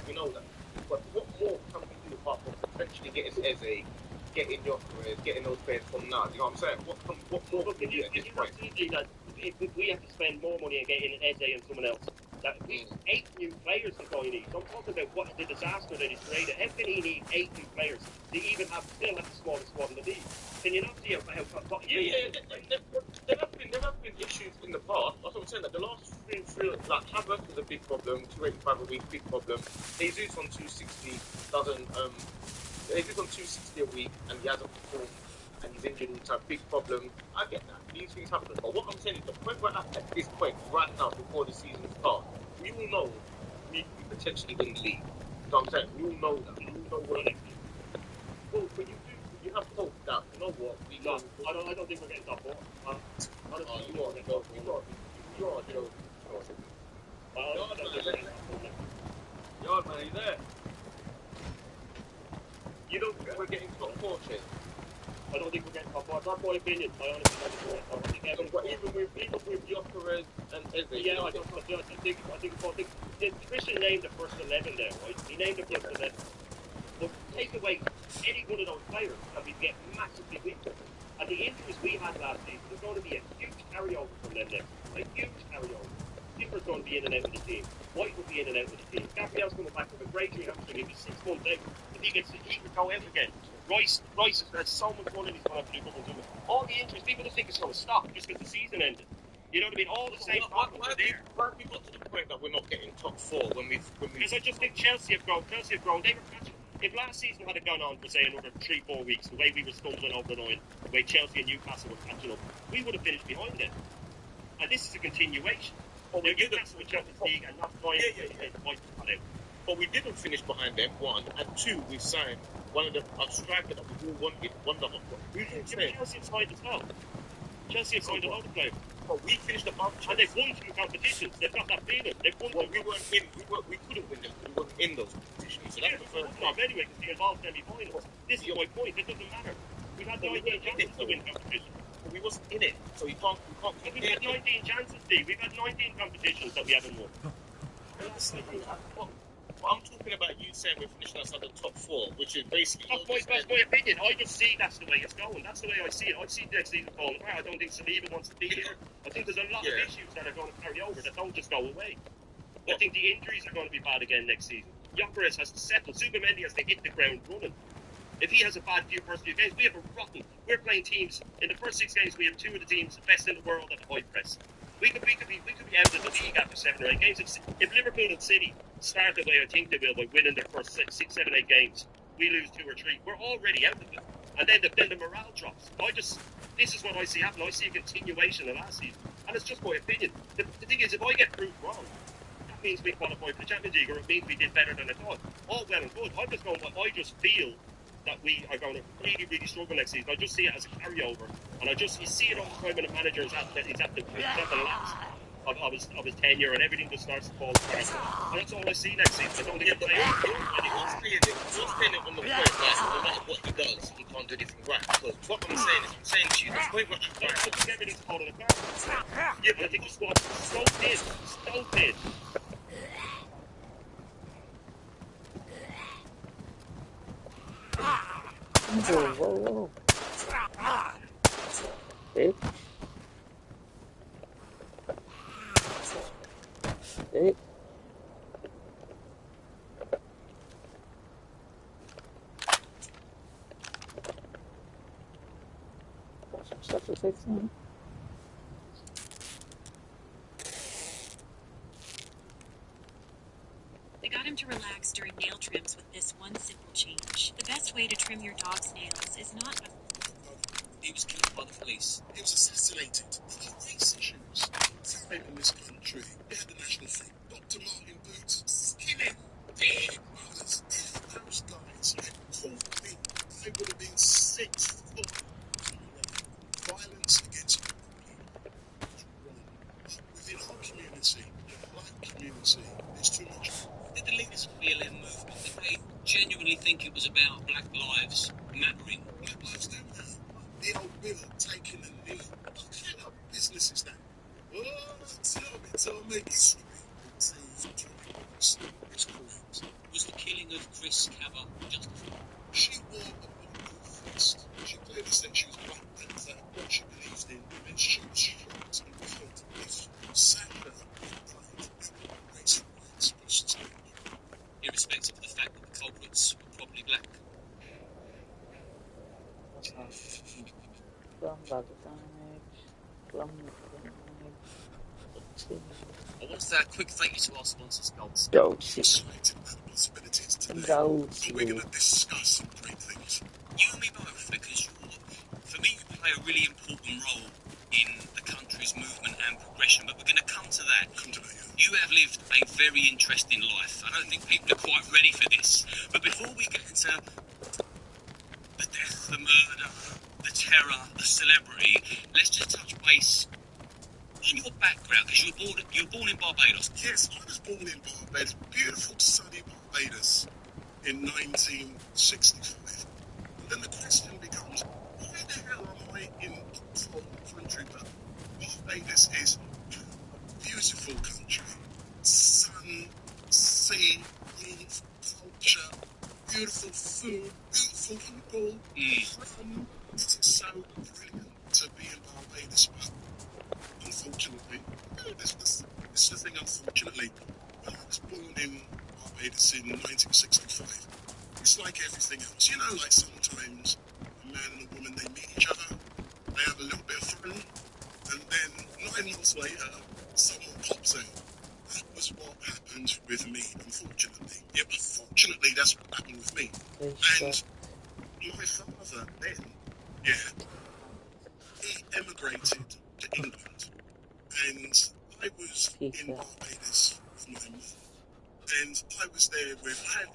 We know that. But what more can we do apart from potentially getting Eze, getting Jokeres, getting those players from now? You know what I'm saying? What more can we do at this point? That if we have to spend more money on getting Eze and someone else, that 8 new players the guy needs. I'm talking about what the disaster that is created. How can he need 8 new players to even still have the smallest squad in the league? Can you not see how there have been issues in the past. That's what I'm saying. That the last three like Havertz was a big problem. 285 a week, big problem. Jesus on 260 doesn't. Jesus on 260 a week, and he hasn't performed, and he's injured all the time. Big problem. I get that. These things happen. But what I'm saying is the point we're at this point right now, before the season starts, we all know we could potentially win the league. You know what I'm saying? We all know that. We all know what next year. Well, but you have hope that, you know what, I don't think we're getting top 4. You are, Yard man, are you there? You don't think we're getting top 4, Chin? I don't think we're getting top 4. That's my opinion. I honestly don't think we're getting top 4. Even with Jokeres and Eze. Yeah, I think Christian named the first 11 there, right? He named the first 11. But take away any one of those players and we get massively weaker. And the injuries we had last season, there's going to be a huge carryover from them now. A huge carryover. Skipper's going to be in and out of the team. White will be in and out of the team. Gabriel's coming back from a great tree hamstring. He'll be 6 months out. If he could go out again. Rice has so much fun and he's going to have to do double zooming. All the injuries, people just think it's going to stop just because the season ended. You know what I mean? All the same problems are there. Why have we got to the point that we're not getting top 4 when we? Because I just think Chelsea have grown. They were catching. If last season had gone on for say another 3-4 weeks, the way we were stumbling over the line, the way Chelsea and Newcastle were catching up, we would have finished behind them. And this is a continuation. Newcastle with Champions League and not finding But we didn't finish behind them, 1, and 2, we signed one of the striker that we all wanted, one of them. Chelsea have signed as well. Chelsea have signed a lot of players. But we finished above Chelsea. And they've won 2 competitions. They've got that feeling. They've won. Well, we couldn't win them. We weren't in those competitions. So that's the first time. Anyway, because they involved semi-finals. This is my point. It doesn't matter. We've had 19 chances to win competitions. But we wasn't in it, so we can't. We've had 19 chances, Steve. We've had 19 competitions that we haven't won. I'm talking about you saying we're finishing outside the top 4, which is basically. That's my opinion. I just see that's the way it's going. That's the way I see it. I see next season going. I don't think Saliba wants to be here. I think there's a lot of issues that are going to carry over that don't just go away. I think the injuries are going to be bad again next season. Jokeres has to settle. Subamendi has to hit the ground running. If he has a bad first few games, we have a rotten. We're playing teams in the first 6 games. We have 2 of the teams best in the world at the high press. We could be out of the league after 7 or 8 games. If Liverpool and City start the way I think they will by winning their first 6, 7, 8 games, we lose 2 or 3. We're already out of it, and then the morale drops. This is what I see happen. I see a continuation of last season, and it's just my opinion. The thing is, if I get proved wrong, that means we qualify for the Champions League, or it means we did better than I thought. All well and good. I'm just going. I just feel that we are going to really, really struggle next season. I just see it as a carryover, and you see it all the time when the manager is at the last of his tenure, and everything just starts to fall apart. And that's all I see next season. I don't think you're saying it on the point that no matter what he does, he can't do anything right. Because what I'm saying to you, the point where I think everything's falling apart. Yeah, but I think the squad's so thin. Whoa. Bitch. Bitch. Some stuff to fix now. They got him to relax during nail trims with this one simple change. The best way to trim your dog's nails is not... He was killed by the police. He was assassinated. There are race issues. In this country, we had the national flag. Dr. Martin Boots, skinning, dead brothers. Those guys had caught me. I would have been 6 foot. Violence against people is wrong. Within our community, the black community, there's too much. Did the leaders of the BLM movement, did they genuinely think it was about black lives mattering? Black lives do matter. the old Bill taking a knee. What kind of business is that? Oh, tell me, history will prove Tommy Roberts is correct. Was the killing of Chris Cabba justified? She wore a bulletproof vest. She clearly said she was a Black Panther, what she believed in, and she was shocked and killed. If Sasha died, race riots supposed to stand. Irrespective of the fact that the culprits were probably black. I want to say a quick thank you to our sponsors, Gold's. Excited about the possibilities today. And we're going to discuss some great things. You and me both, because for me, you play a really important role in the country's movement and progression, but we're going to come to that. You have lived a very interesting life. I don't think people are quite ready for this. But before we get into the death, the murder, the terror, the celebrity, let's just touch base on your background, because you were born in Barbados. Yes, I was born in Barbados, beautiful sunny Barbados, in 1965. And then the question becomes, why the hell am I in a cold country? But Barbados is a beautiful country. Sun, sea, warmth, culture, beautiful food, beautiful people. It is so brilliant to be in Barbados, but unfortunately, this is the thing, unfortunately, when I was born in Barbados in 1965, it's like everything else. You know, like sometimes a man and a woman, they meet each other, they have a little bit of fun, and then 9 months later, someone pops out. That was what happened with me, unfortunately. Yeah, but fortunately, that's what happened with me. And my father then, he emigrated to England. And I was in Barbados with my mum. And I was there with, I had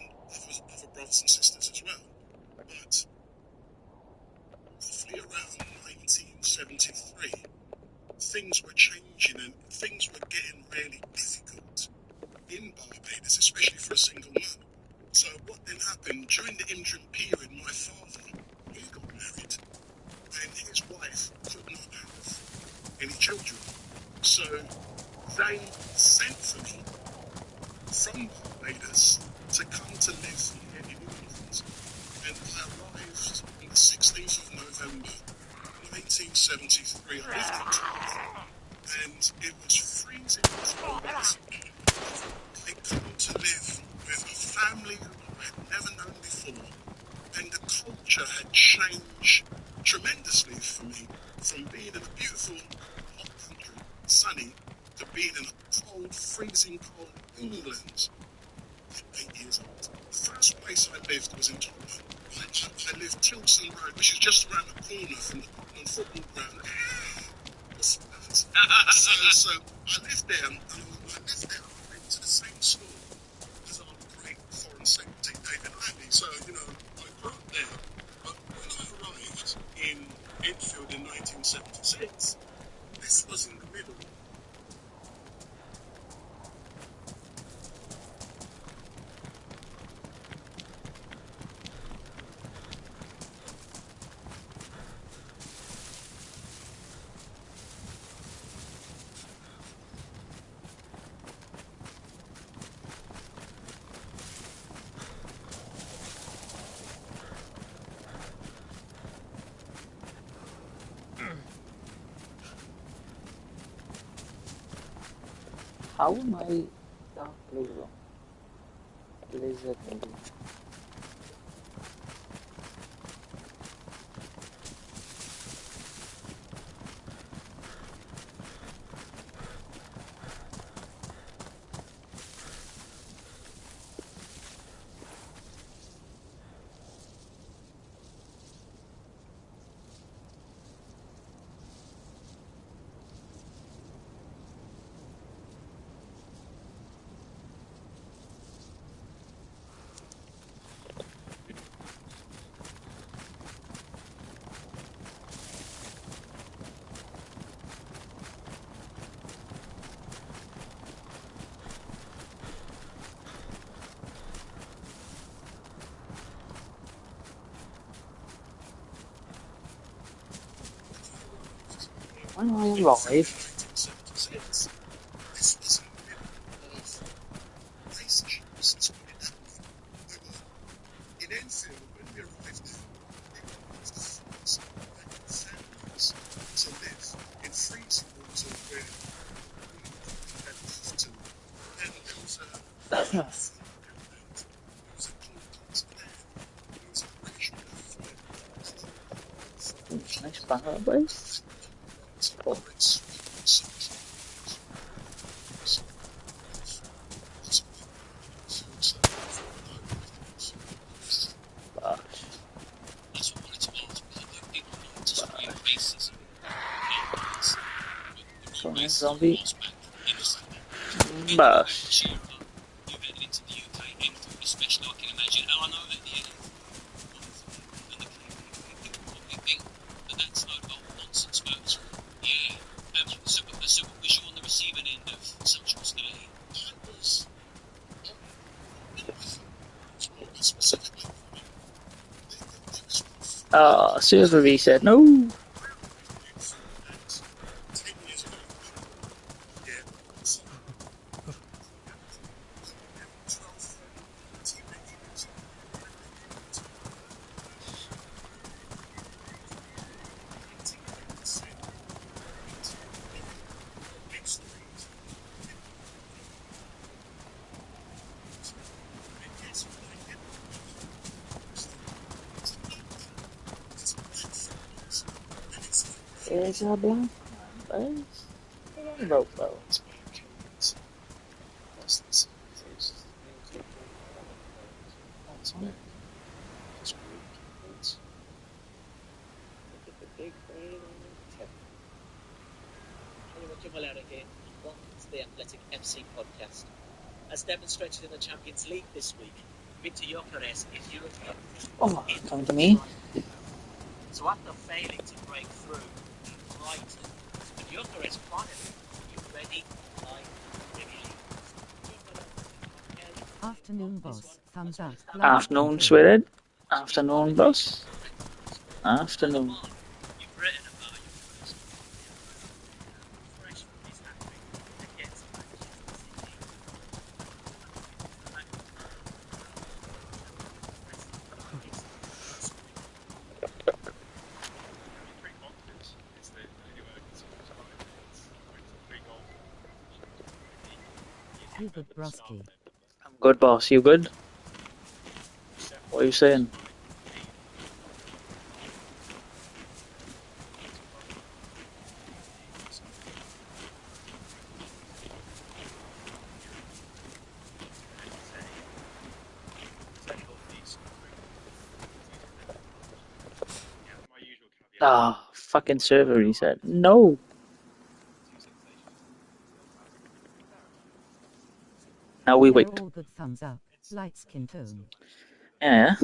other brothers and sisters as well. But roughly around 1973, things were changing and things were getting really difficult in Barbados, especially for a single mum. So what then happened, during the interim period, my father, he got married and his wife could not have any children. So they sent for me from Barbados to come to live here in England. And I arrived on the 16th of November 1973. I lived in Tokyo, and it was freezing cold. I come to live with a family who I had never known before, and the culture had changed tremendously for me from being in a beautiful hot country, sunny, to being in a cold, freezing cold England at 8 years old. The first place I lived was in Tottenham. I lived Tilson Road, which is just around the corner from the Tottenham football ground. What's that? So I lived there, and I went to the same school as our great Foreign Secretary David Langley. So, you know, I grew up there. But when I arrived in Enfield in 1976, this was in the middle. How am I dark blue wrong? Lizard maybe. When I arrived, This was in the middle of race issues, let's put it that way. We were in Enfield when we arrived there. It was the first black families to live in freezing water where we had to. And there was a nice banner, boys. Oh. Sorry, zombie. Bash. Especially, I can imagine. And I know that the NF think that that's no nonsense, but yeah. So was you on the receiving end of such hostility? Server reset. No. It's a black man, boys. Here, and welcome to the Athletic FC podcast. As demonstrated in the Champions League this week, Victor Gyökeres is European. Oh, coming to me. So after failing to break through at Brighton, Gyökeres finally, are you ready? Afternoon, boss. Thumbs up. Afternoon, sweated. Afternoon, boss. Afternoon. You've written about your first fresh from his hat-trick against Manchester City. You good, Brosky? I'm good, boss. You good? What are you saying? Fucking server reset. No. Now we wait. All good, thumbs up. Light skin tone. Yeah.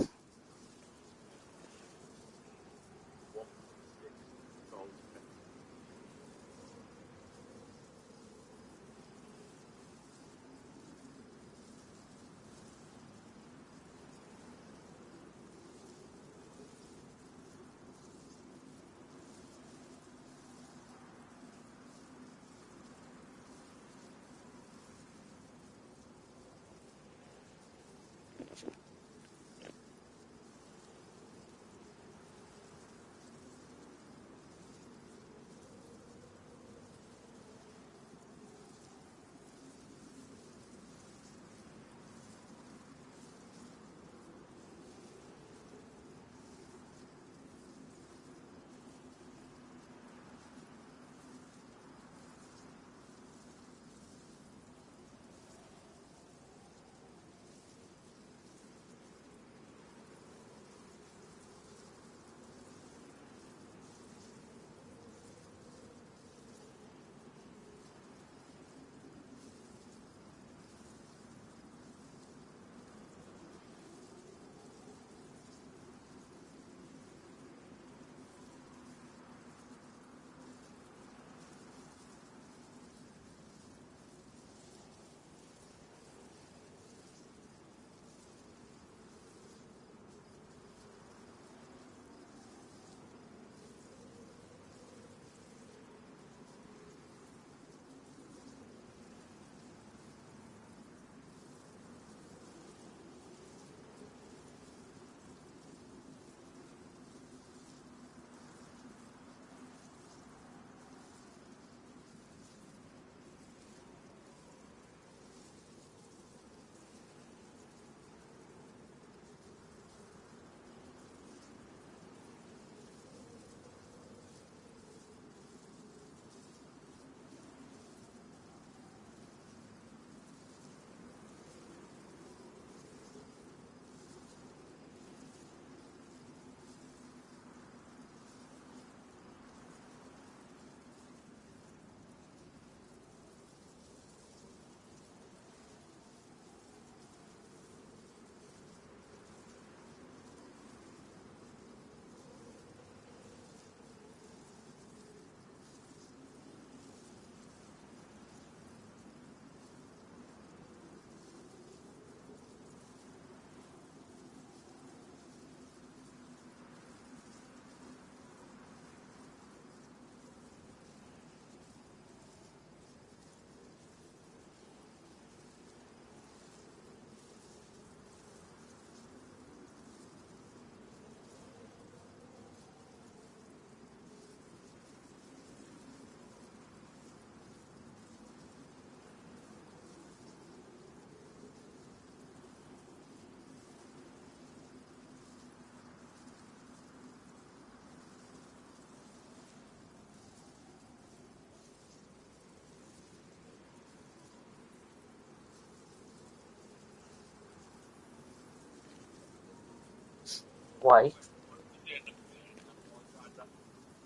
Why?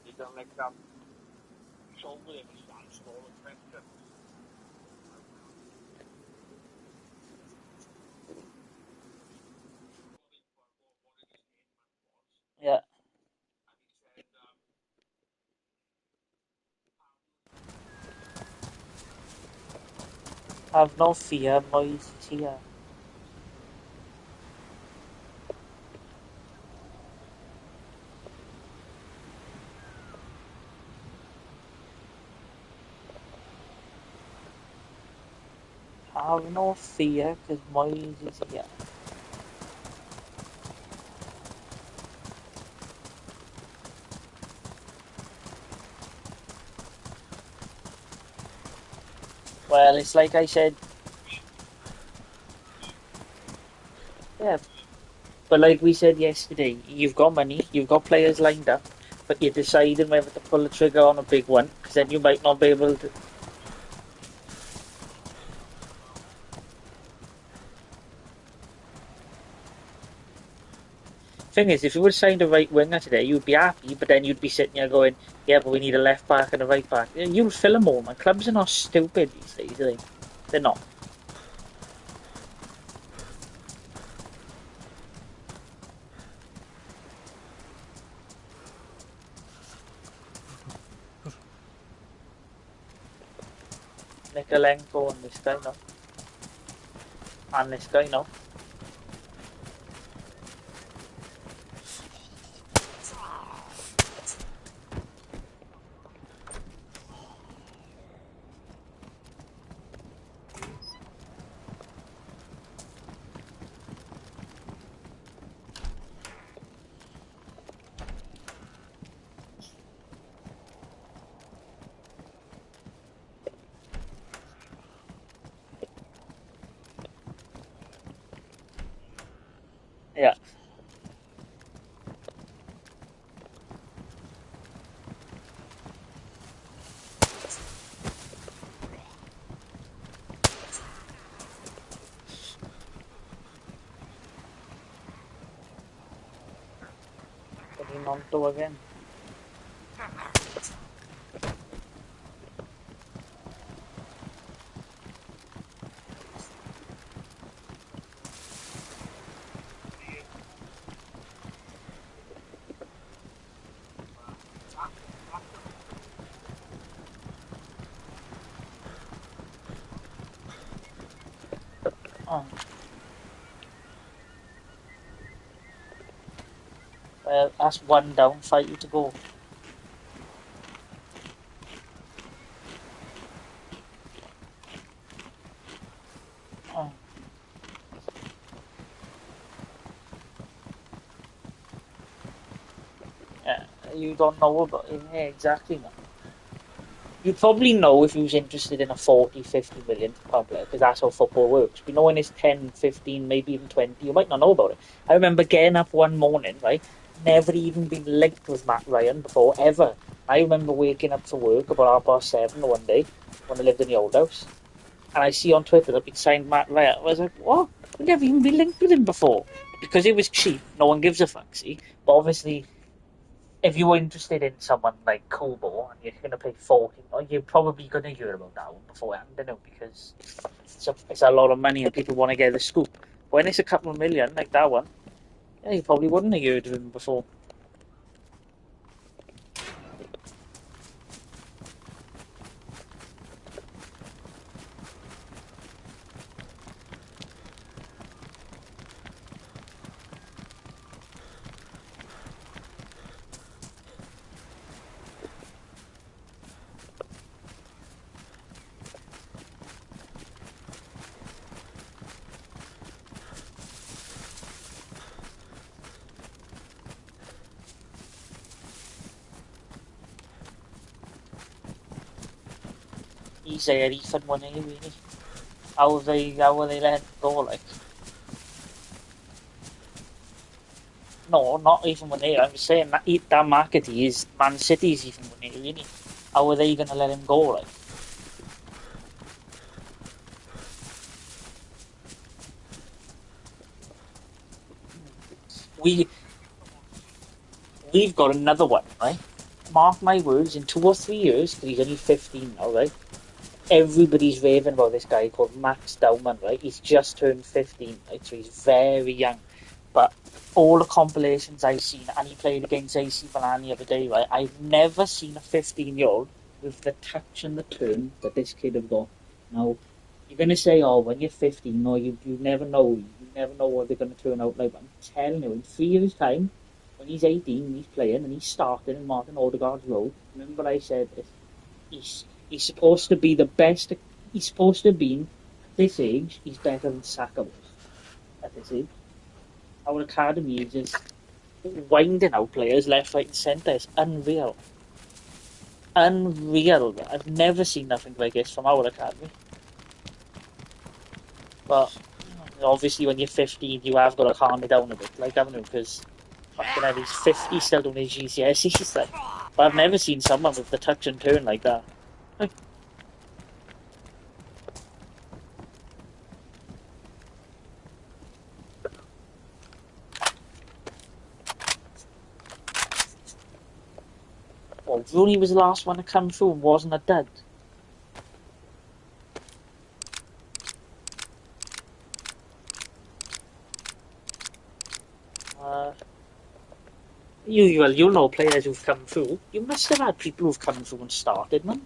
They don't like shoulder and standstill attention. Yeah. Have no fear, Moise is here. Have no fear, because Moise is here. Well, it's like I said. Yeah. But like we said yesterday, you've got money, you've got players lined up, but you're deciding whether to pull the trigger on a big one, because then you might not be able to. Thing is, if you would have signed a right winger today, you'd be happy, but then you'd be sitting there going, yeah, but we need a left back and a right back. You'll fill them all, man. Clubs are not stupid these days, are they? They're not. Nikolenko and this guy, no. And this guy, no. Yeah. Getting on to again. Oh. Well, that's one down, 5 to go. Oh. Yeah, you don't know about it. Yeah, exactly, man. You'd probably know if he was interested in a 40, 50 million pound player, because that's how football works. But when it's 10, 15, maybe even 20, you might not know about it. I remember getting up one morning, right? Never even been linked with Matt Ryan before, ever. I remember waking up for work about 7:30 one day when I lived in the old house. And I see on Twitter that he'd signed Matt Ryan. I was like, what? I've never even been linked with him before. Because it was cheap, no one gives a fuck, see? But obviously, if you were interested in someone like Kubo and you're going to pay 40, you're probably going to hear about that one beforehand, you know, because it's a lot of money and people want to get the scoop. When it's a couple of million, like that one, yeah, you probably wouldn't have heard of him before. He's a refund one anyway, really. How are they letting go, like? No, not even when they. I'm saying that market is Man City's even when they really. How are they going to let him go, like? We We've got another one, right? Mark my words, in 2 or 3 years, because he's only 15 now, right? Everybody's raving about this guy called Max Dowman, right? He's just turned 15, right? So he's very young. But all the compilations I've seen, and he played against AC Milan the other day, right? I've never seen a 15-year-old with the touch and the turn that this kid have got. Now, you're going to say, oh, when you're 15, no, you never know. You never know what they're going to turn out like. But I'm telling you, in 3 years' time, when he's 18 and he's playing and he's starting in Martin Odegaard's role, remember what I said? He's supposed to be the best. He's supposed to be, at this age, he's better than Saka was at this age. Our academy is just winding out players left, right, and centre. It's unreal. Unreal. I've never seen nothing like this from our academy. But obviously, when you're 15, you have got to calm it down a bit, like, haven't you? Because fucking hell, he's 50, still doing his GCSEs. Like, but I've never seen someone with the touch and turn like that. Like, well, Rooney was the last one to come through and wasn't a dud. You'll know players who've come through. You must have had people who've come through and started, man.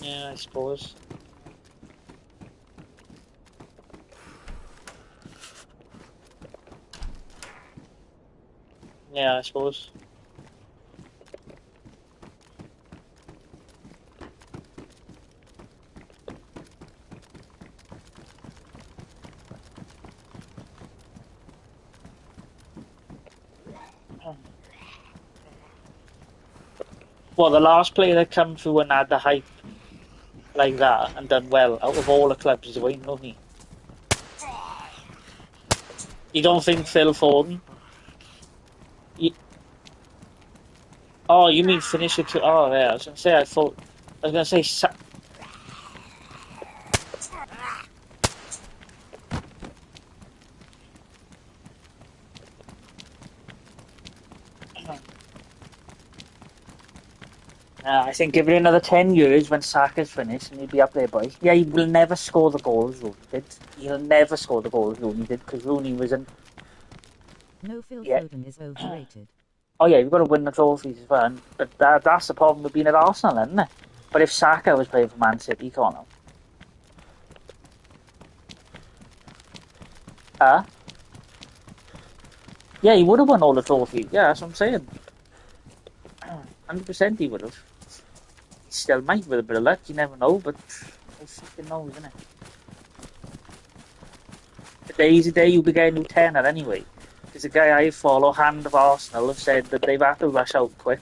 Yeah, I suppose. Yeah, I suppose. Well, the last player that come through and had the hype like that and done well out of all the clubs is Wayne Rooney. You don't think Phil Foden? Oh, you mean finish it? Oh, yeah. I was going to say. I think give it another 10 years when Saka's finished and he'll be up there, boys. Yeah, he will never score the goals Rooney did. He'll never score the goals Rooney did because Rooney wasn't. No, Phil Foden is overrated. Oh yeah, you've got to win the trophies as well. But that's the problem with being at Arsenal, isn't it? But if Saka was playing for Man City, come on now. Yeah, he would have won all the trophies. Yeah, that's what I'm saying. 100% he would have. He still might with a bit of luck, you never know, but who fucking knows, innit? Today's the day you'll be getting a new tenner anyway. Because the guy I follow, Hand of Arsenal, have said that they've had to rush out quick.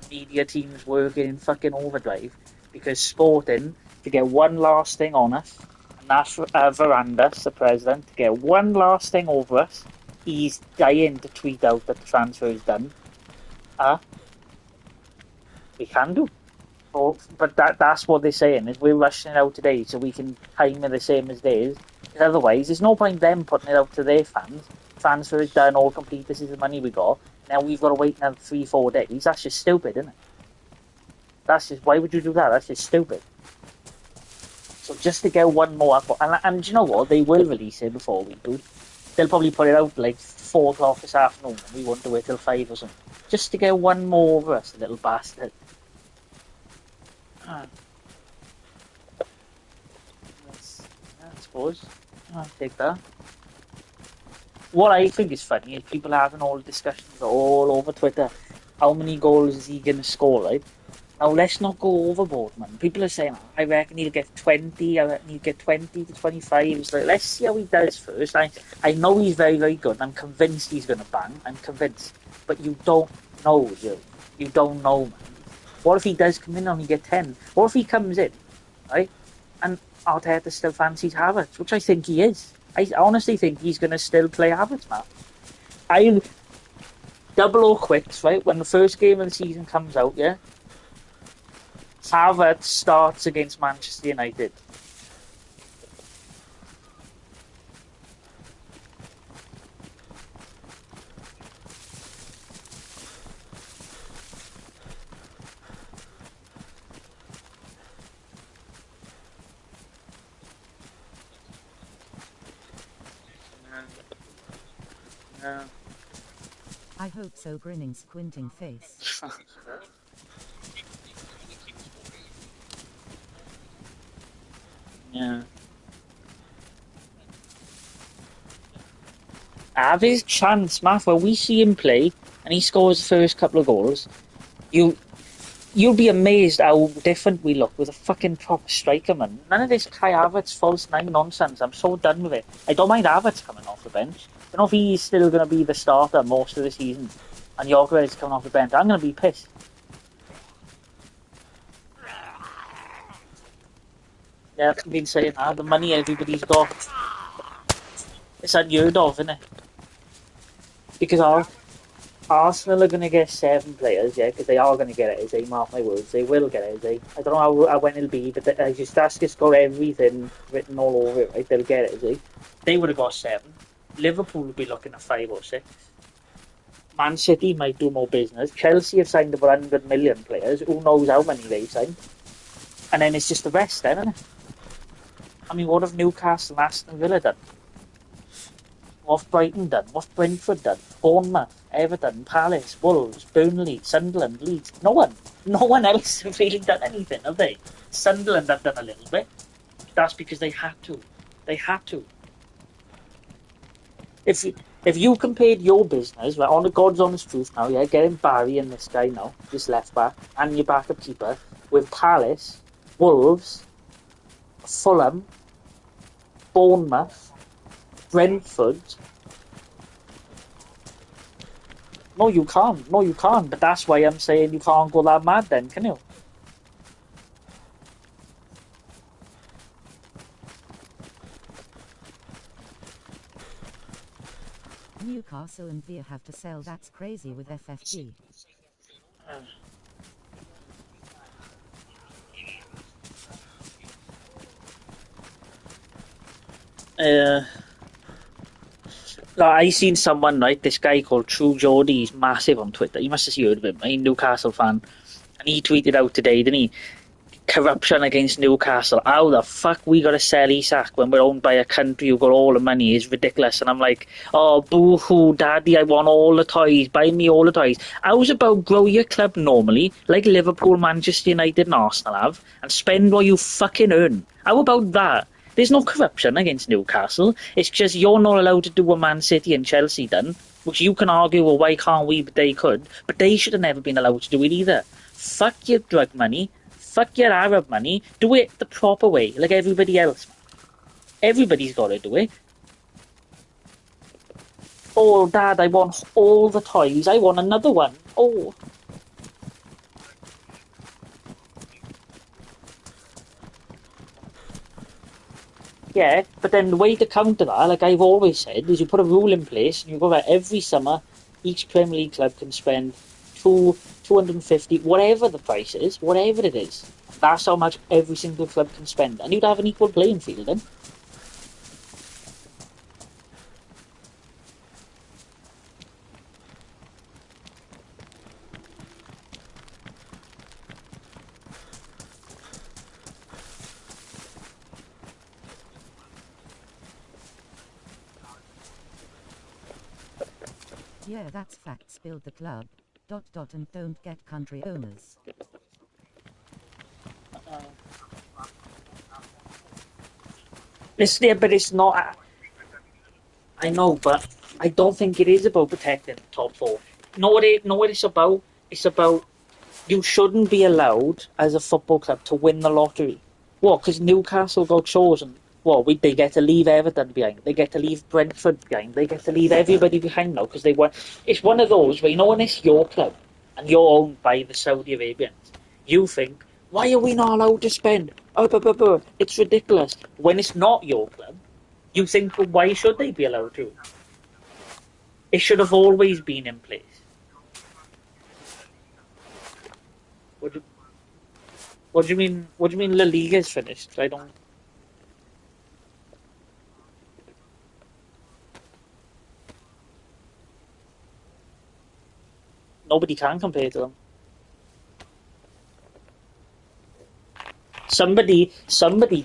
The media team's working in fucking overdrive. Because Sporting, to get one last thing on us, and that's Verandas, the president, to get one last thing over us, he's dying to tweet out that the transfer is done. We can do. But that's what they're saying, is we're rushing it out today so we can time it the same as theirs. Because otherwise, there's no point them putting it out to their fans. Transfer is done, all complete, this is the money we got. Now we've got to wait another 3-4 days. That's just stupid, isn't it? That's just, why would you do that? That's just stupid. So just to get one more up, and do you know what? They will release it before we do. They'll probably put it out like 4 o'clock this afternoon, and we won't do it till 5 or something. Just to get one more over us, little bastard. I suppose. I'll take that. What I think is funny is people having all the discussions all over Twitter. How many goals is he going to score, right? Now, let's not go overboard, man. People are saying, I reckon he'll get 20, I reckon he'll get 20 to 25. It's like, let's see how he does first. I know he's very, very good. I'm convinced he's going to bang. I'm convinced. But you don't know, you don't know, man. What if he does come in and only get 10? What if he comes in, right, and Arteta still fancies Havertz, which I think he is. I honestly think he's going to still play Havertz, man. I double or quits, right? When the first game of the season comes out, yeah? Havertz starts against Manchester United. Yeah. I hope so, grinning, squinting face. Yeah. Have his chance, Matt, where we see him play and he scores the first couple of goals, you'll be amazed how different we look with a fucking proper striker, man. None of this Kai Havertz false nine nonsense. I'm so done with it. I don't mind Havertz coming off the bench. I don't know if he's still going to be the starter most of the season and Gyökeres coming off the bench. I'm going to be pissed. Yeah, I've been saying that. The money everybody's got. It's unheard of, isn't it? Because Arsenal are going to get 7 players, yeah, because they are going to get it, as they mark my words. They will get it, as they. I don't know how when it'll be, but that's just got everything written all over it, right? They'll get it, as they would have got 7. Liverpool will be looking at 5 or 6. Man City might do more business. Chelsea have signed about 100 million players. Who knows how many they've signed? And then it's just the rest, then, isn't it? I mean, what have Newcastle and Aston Villa done? What's Brighton done? What's Brentford done? Bournemouth, Everton, Palace, Wolves, Burnley, Sunderland, Leeds. No one else has really done anything, have they? Sunderland have done a little bit. That's because they had to. They had to. If you compared your business, right, on the God's honest truth now, yeah, getting Barry and this guy now, this left back, and your backup keeper, with Palace, Wolves, Fulham, Bournemouth, Brentford. No, you can't. No, you can't. But that's why I'm saying you can't go that mad then, can you? Newcastle and Villa have to sell. That's crazy with FFG. I seen someone, right, this guy called True Geordie, he's massive on Twitter. You must have heard of him, a Newcastle fan. And he tweeted out today, didn't he? Corruption against Newcastle. How the fuck we got to sell Isak when we're owned by a country who got all the money is ridiculous. And I'm like, oh, boo-hoo, daddy, I want all the toys. Buy me all the toys. How's about grow your club normally, like Liverpool, Manchester United and Arsenal have, and spend what you fucking earn? How about that? There's no corruption against Newcastle. It's just you're not allowed to do what Man City and Chelsea done, which you can argue, well, why can't we? But they could. But they should have never been allowed to do it either. Fuck your drug money. Fuck your Arab money. Do it the proper way, like everybody else. Everybody's got to do it. Oh, Dad, I want all the toys. I want another one. Oh. Yeah, but then the way to counter that, like I've always said, is you put a rule in place and you go that every summer each Premier League club can spend 250, whatever the price is, whatever it is. That's how much every single club can spend. And you'd have an equal playing field then. Yeah, that's facts. Build the club. ... and don't get country owners. But it's not. I know, but I don't think it is about protecting the top 4. Know what it's about? It's about you shouldn't be allowed as a football club to win the lottery. What? Because Newcastle got chosen. What? They get to leave Everton behind. They get to leave Brentford behind. They get to leave everybody behind now because they won. It's one of those where, you know, when it's your club and you're owned by the Saudi Arabians, you think, why are we not allowed to spend? It's ridiculous. When it's not your club, You think, well, why should they be allowed to? It should have always been in place. What do you mean? What do you mean La Liga is finished? I don't. Nobody can compare to them. Somebody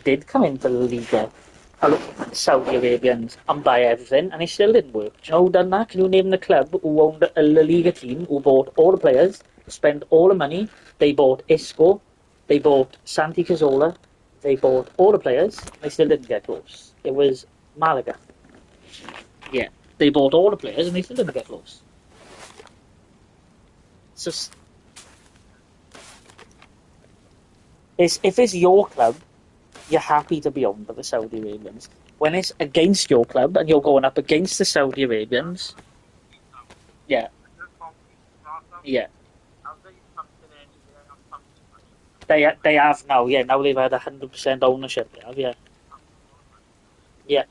did come into La Liga, Saudi Arabians, and buy everything, and it still didn't work. Do you know who done that? Can you name the club who owned a La Liga team, who bought all the players, spent all the money? They bought Isco, they bought Santi Cazorla, they bought all the players, and they still didn't get close. It was Malaga. Yeah, they bought all the players, and they still didn't get close. It's just... if it's your club, you're happy to be owned by the Saudi Arabians. When it's against your club and you're going up against the Saudi Arabians, yeah. They have now, yeah. Now they've had 100% ownership. They have, yeah. Yeah.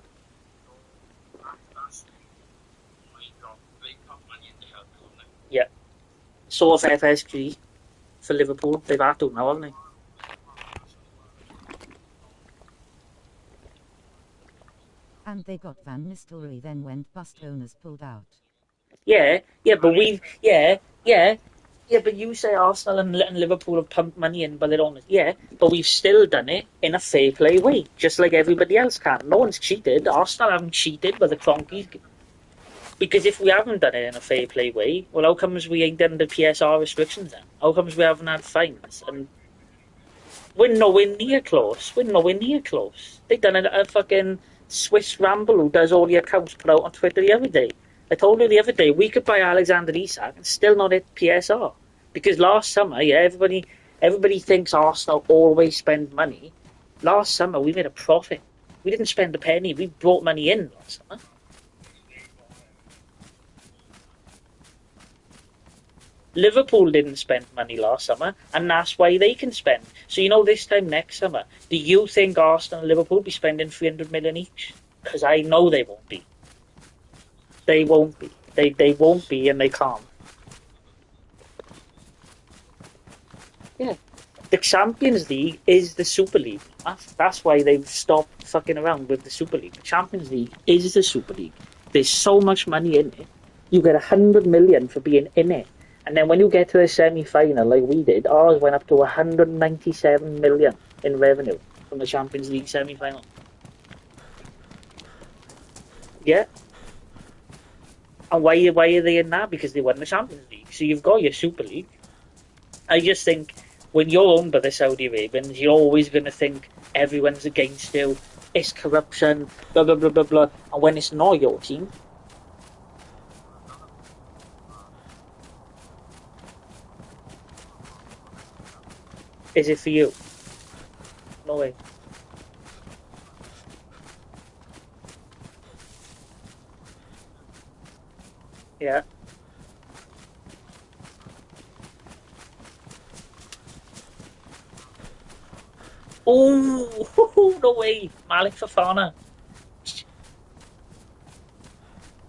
Yeah. So of FSG for Liverpool, they've had to now, haven't they? And they got Van Nistelrooy, then went bust, owners pulled out. Yeah, but but you say Arsenal and Liverpool have pumped money in by their owners. Yeah, but we've still done it in a fair play way, just like everybody else can. No one's cheated. Arsenal haven't cheated with the Cronkies. Because if we haven't done it in a fair play way, well, how comes we ain't done the PSR restrictions then? How comes we haven't had fines? And we're nowhere near close. They done a fucking Swiss Ramble who does all the accounts put out on Twitter the other day. I told her the other day we could buy Alexander Isak and still not hit PSR. Because last summer, yeah, everybody thinks Arsenal always spend money. Last summer we made a profit. We didn't spend a penny. We brought money in last summer. Liverpool didn't spend money last summer, and that's why they can spend. So, this time next summer, do you think Arsenal and Liverpool will be spending 300 million each? Because I know they won't be. They won't be. They won't be, and they can't. Yeah. The Champions League is the Super League. That's why they've stopped fucking around with the Super League. The Champions League is the Super League. There's so much money in it. You get 100 million for being in it. And then when you get to the semi-final, like we did, ours went up to 197 million in revenue from the Champions League semi-final. Yeah. And why are they in that? Because they won the Champions League. So you've got your Super League. I just think when you're owned by the Saudi Arabians, you're always going to think everyone's against you. It's corruption, blah, blah, blah, blah, blah. And when it's not your team... Is it for you? No way. Yeah. Oh, no way. Malik Fofana.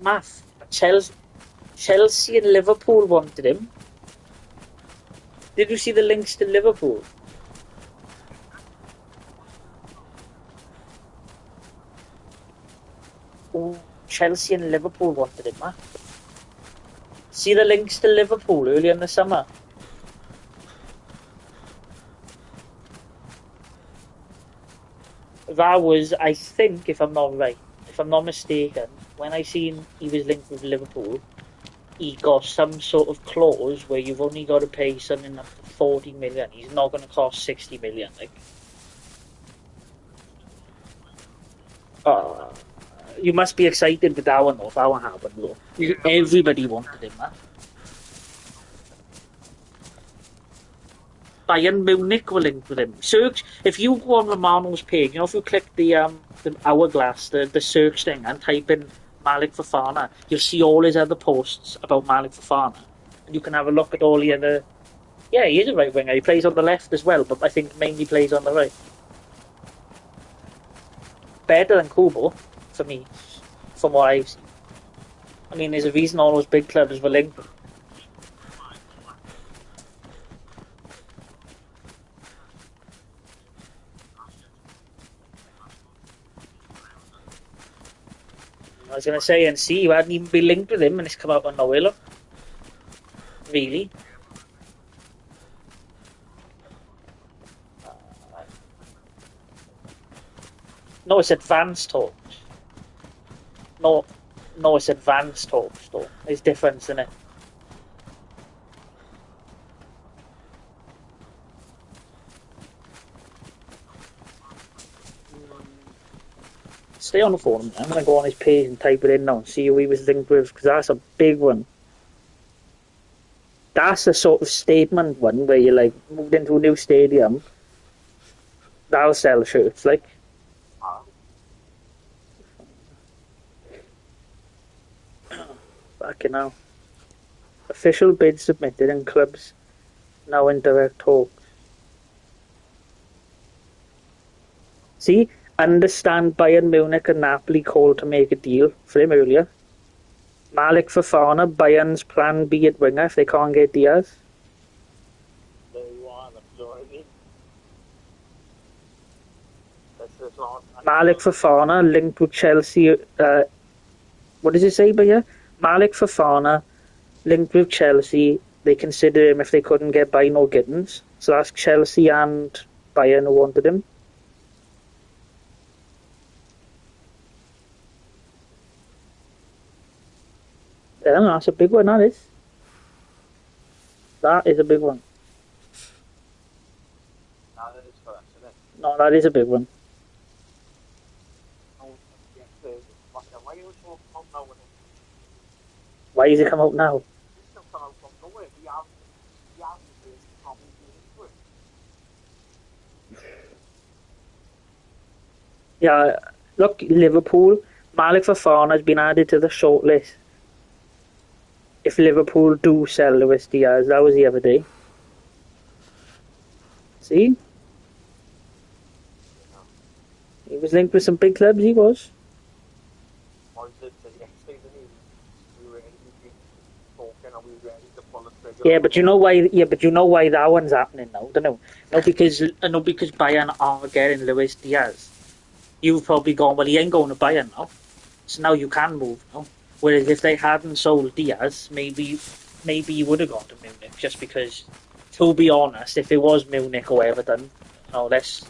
Math. Chelsea and Liverpool wanted him. Did you see the links to Liverpool? Oh, Chelsea and Liverpool wanted him, man. See the links to Liverpool earlier in the summer? That was, I think, if I'm not mistaken, when I seen he was linked with Liverpool, he got some sort of clause where you've only got to pay something up to 40 million. He's not going to cost 60 million. You must be excited with that one, though, if that one happened, though. Everybody wanted him, man. Bayern Munich were linked with him. Search, if you go on Romano's page, if you click the hourglass, the search thing, and type in Malik Fofana, you'll see all his other posts about Malik Fofana. And you can have a look at all the other... Yeah, he is a right winger. He plays on the left as well, but I think mainly plays on the right. Better than Kubo, for me, from what I've seen. I mean, there's a reason all those big clubs were linked. I was going to say, and see, you hadn't even been linked with him, and it's come out of nowhere, look. Really? No, it's advanced talks. No, it's advanced talks, though. There's difference in it. Stay on the phone. I'm going to go on his page and type it in now and see who he was linked with, because that's a big one. That's a sort of statement one where you like moved into a new stadium. That'll sell shirts, like. Back now. Official bid submitted and clubs now in direct talks. See, understand Bayern Munich and Napoli called to make a deal for him earlier. Malik Fofana, Bayern's plan B at winger if they can't get Diaz. There you are, that's what I mean. Malik Fofana linked with Chelsea. What does it say, Bayern? Malik Fofana linked with Chelsea. They consider him if they couldn't get Bino Gittins. So that's Chelsea and Bayern who wanted him. Yeah, that's a big one, that is. That is a big one. No, that is a big one. Why is it come out now? Yeah, look, Liverpool, Malik Fofana has been added to the shortlist. If Liverpool do sell Luis Diaz, that was the other day. See? He was linked with some big clubs, he was. Yeah, but you know why? Yeah, but you know why that one's happening now, don't you? No, because Bayern are getting Luis Diaz. You've probably gone, well, he ain't going to Bayern now, so now you can move now. Whereas if they hadn't sold Diaz, maybe you would have gone to Munich, just because. To be honest, if it was Munich or Everton, no, let's.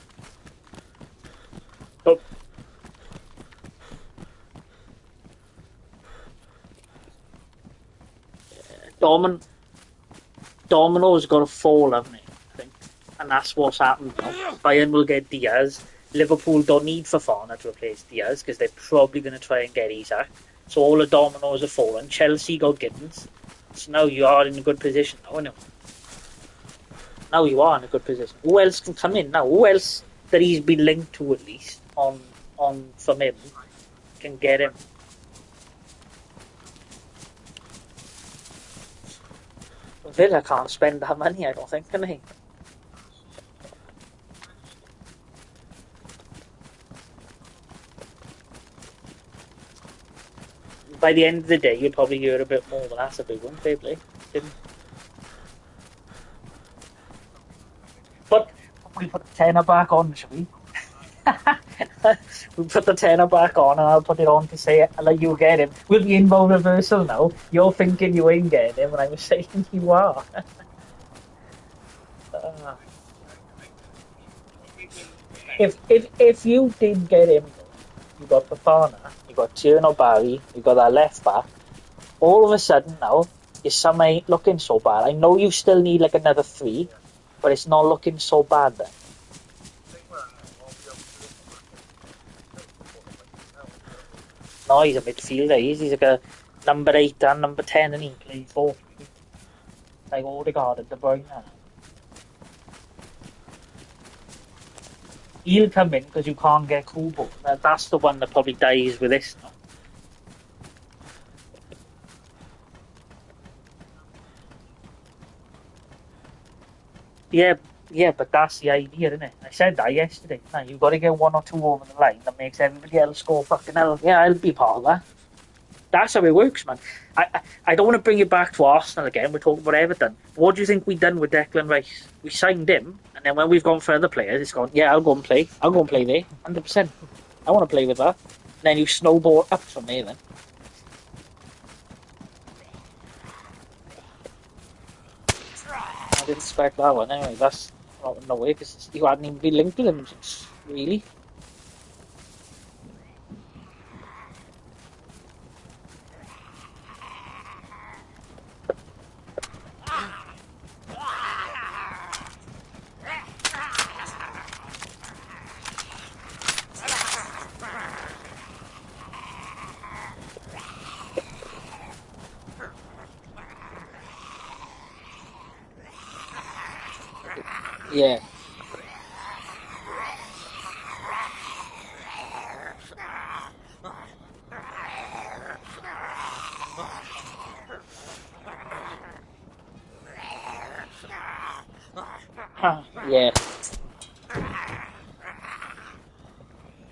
But Domino's got to fall, haven't it? I think, and that's what's happened now. Bayern will get Diaz. Liverpool don't need Fofana to replace Diaz because they're probably going to try and get Isak. So all the dominoes are falling. Chelsea got Gittins. So now you are in a good position now, aren't you? Now you are in a good position. Who else can come in now? Who else that he's been linked to at least on from him can get him? Villa can't spend that money, I don't think, can he? By the end of the day, you'll probably hear a bit more, but that's a big one, fair play. But we put the tenner back on, shall we? We put the tenner back on, and I'll put it on to say it, like you get him. We'll be inbound reversal now. You're thinking you ain't getting him, and I was saying you are. If you did get him, you got Fofana, you got Tierno Barry, you got that left back. All of a sudden now, your sum ain't looking so bad. I know you still need like another 3, but it's not looking so bad then. No, he's a midfielder. He's like a number 8 and number 10, and he plays both. Like Odegaard and De Bruyne. He'll come in because you can't get Kubo. That's the one that probably dies with this. No? Yeah, Yeah, but that's the idea, isn't it? I said that yesterday. Now, you've got to get 1 or 2 over the line that makes everybody else score fucking hell. Yeah, I'll be part of that. That's how it works, man. I don't want to bring it back to Arsenal again. We're talking about Everton. What do you think we done with Declan Rice? We signed him, and then when we've gone for other players, it's gone, yeah, I'll go and play. I'll go and play there. 100%. I want to play with that. And then you snowball up from there, then. I didn't expect that one. Anyway, that's not no way, because you hadn't even been linked with him, really. Yeah. Yeah.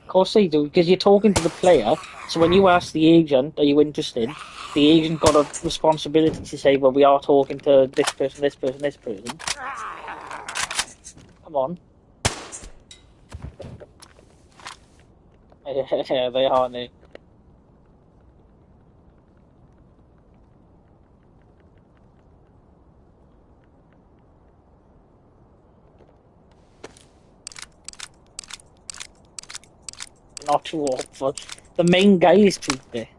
Of course they do, because you're talking to the player. So when you ask the agent, are you interested? The agent got a responsibility to say, well, we are talking to this person, this person, this person. Come on. Yeah, they are, they. Not too awful. The main guy is Tuesday.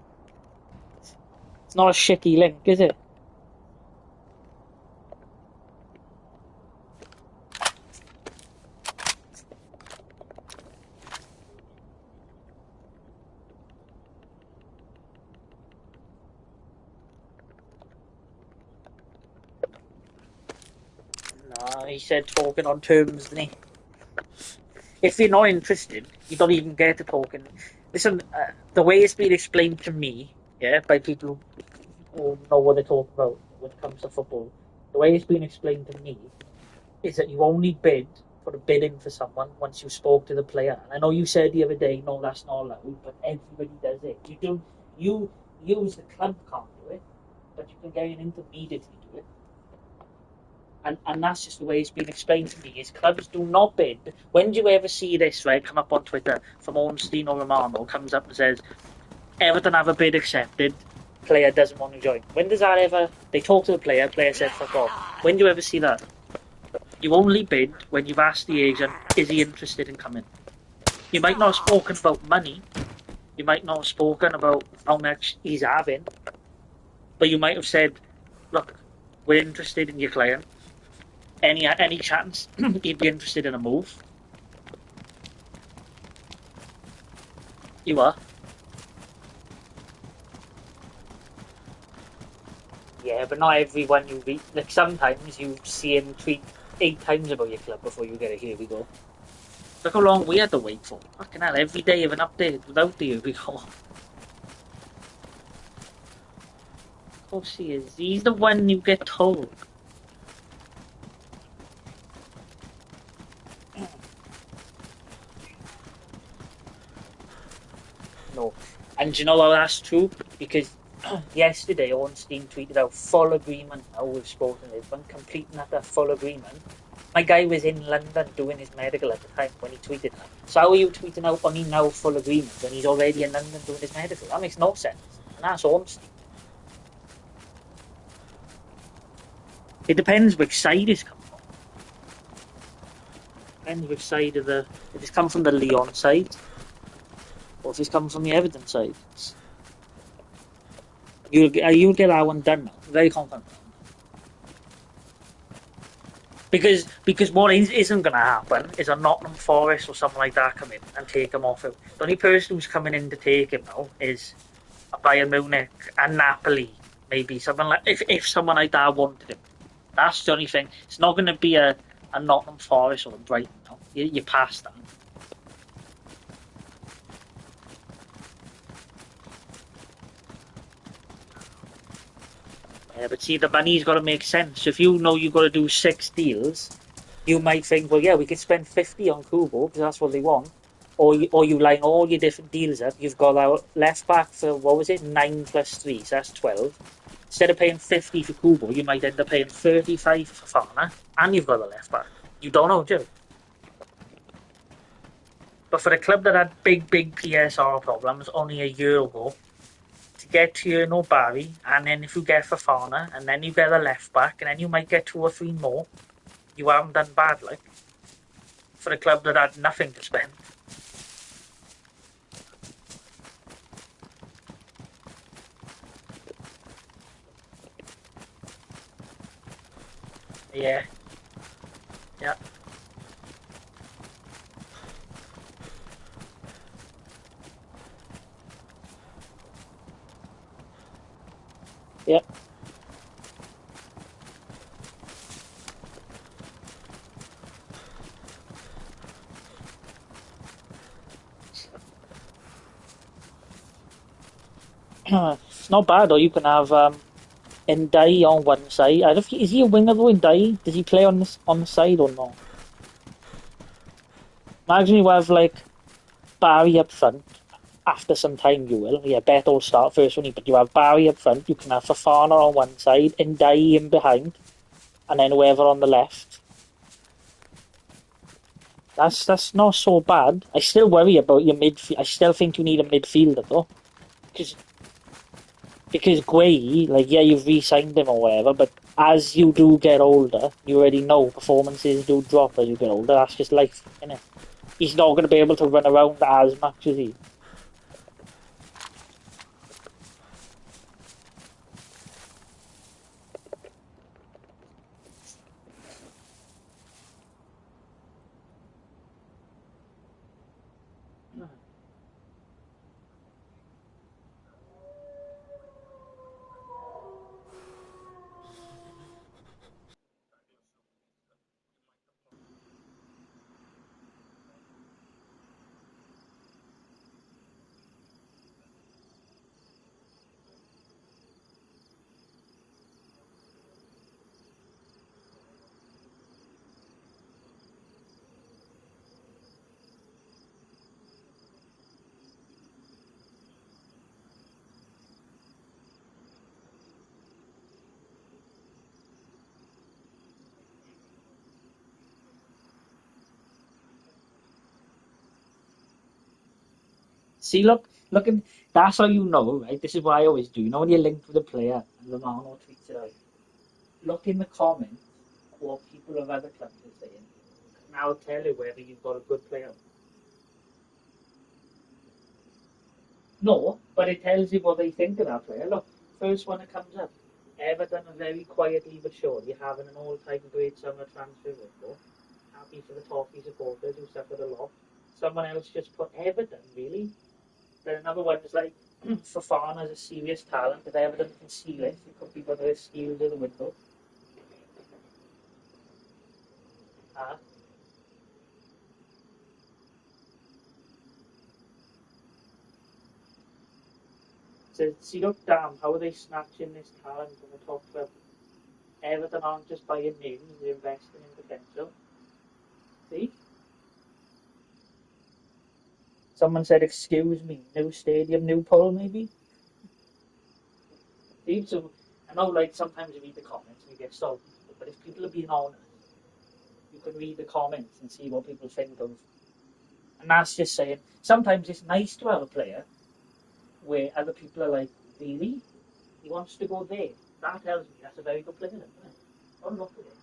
It's not a shitty link, is it? Nah, he said talking on terms, didn't he? If you're not interested, you don't even get to talking. Listen, the way it's been explained to me, yeah, by people who know what they're talking about when it comes to football, the way it's been explained to me is that you only bid for the bidding for someone once you spoke to the player. And I know you said the other day, no, that's not allowed, but everybody does it. You use the club can't do it, but you can get an intermediate to do it. And that's just the way it's been explained to me, is clubs do not bid. When do you ever see this, right, come up on Twitter from Ornstein or Romano, comes up and says, Everton have a bid accepted, player doesn't want to join. When does that ever... They talk to the player says, fuck off. When do you ever see that? You only bid when you've asked the agent, is he interested in coming? You might not have spoken about money, you might not have spoken about how much he's having, but you might have said, look, we're interested in your client. Any chance he'd be interested in a move? You are? Yeah, but not everyone you read. Like, sometimes you see him tweet 8 times about your club before you get a here we go. Look how long we had to wait for. Fucking hell, every day of an update without the here we go. Of course he is. He's the one you get told. No. And do you know how that's true? Because yesterday Ornstein tweeted out full agreement now with Sporting Lisbon, completing that full agreement. My guy was in London doing his medical at the time when he tweeted that. So how are you tweeting out only now full agreement when he's already in London doing his medical? That makes no sense. And that's Ornstein. It depends which side it's come from. Depends which side of the... If it's come from the Leon side, or if it's come from the Everton side. You'll get that one done now. I'm very confident. Because what isn't going to happen is a Nottingham Forest or something like that come in and take him off him. The only person who's coming in to take him now is a Bayern Munich and Napoli, maybe. Someone like if someone like that wanted him. That's the only thing. It's not going to be a Nottingham Forest or a Brighton now. You're past that. Yeah, but see, the money's got to make sense. If you know you've got to do 6 deals, you might think, well, yeah, we could spend 50 on Kubo because that's what they want. Or you line all your different deals up. You've got our left back for, what was it, 9 plus 3, so that's 12. Instead of paying 50 for Kubo, you might end up paying 35 for Fafana, and you've got the left back. You don't know, do you? But for a club that had big PSR problems only a year ago, to get Tierno, Barry, and then if you get Fafana, and then you get a left back, and then you might get 2 or 3 more, you haven't done bad, like, for a club that had nothing to spend. Yeah. Yeah. Yep. It's not bad, though. You can have Ndai on one side. I don't know, is he a winger though, Ndai? Does he play on the side or not? Imagine you have like Barry up front. After some time, you will. Yeah, Beto will start first, but you have Barry up front. You can have Fafana on one side, Ndai in behind, and then whoever on the left. That's not so bad. I still worry about your midfield. I still think you need a midfielder though, because Gueye, like, yeah, you've re-signed him or whatever, but as you do get older, you already know performances do drop as you get older. That's just life, innit? He's not going to be able to run around as much as he. See, look, that's how you know, right? This is what I always do. You know when you're linked with a player and Romano tweets it out, look in the comments what people of other clubs are saying. And I'll tell you whether you've got a good player. No, but it tells you what they think of that player. Look, first one that comes up. Everton are very quietly but surely having an all-time great summer transfer window. Happy for the Toffee supporters who suffered a lot. Someone else just put Everton, really? Then another one is like, Fafana is a serious talent. If Everton can steal it, it could be one of the steals of the window. So, see, look, damn, how are they snatching this talent from the top club? Everton aren't just buying names, they're investing in potential. See? Someone said, excuse me, new stadium, new poll, maybe? See, so, I know, like, sometimes you read the comments and you get salty, but if people are being honest, you can read the comments and see what people think of. And that's just saying, sometimes it's nice to have a player where other people are like, really? He wants to go there. That tells me that's a very good player, isn't it? Don't look at it.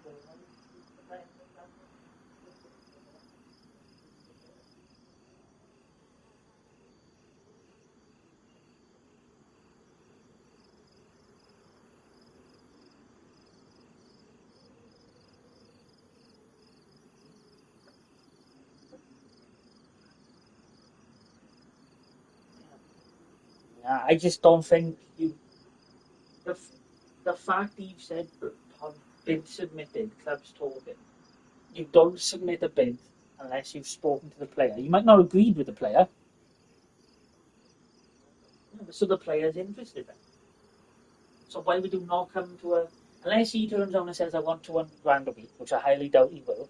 I just don't think you. The, the fact that you've said bid submitted, clubs talking, you don't submit a bid unless you've spoken to the player. You might not agree with the player, so the player's interested then. So why would you not come to a. Unless he turns around and says, I want 200 grand a week, which I highly doubt he will,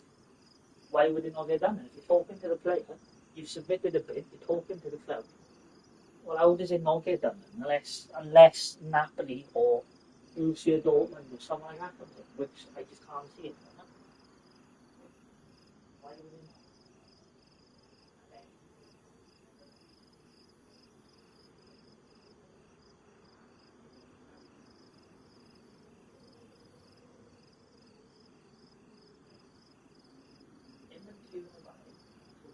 Why would it not get done? And if you're talking to the player, you've submitted a bid, you're talking to the club. Well, how does it not get done unless Napoli or Borussia Dortmund or someone like that comes in, which I just can't see it. Why would it not?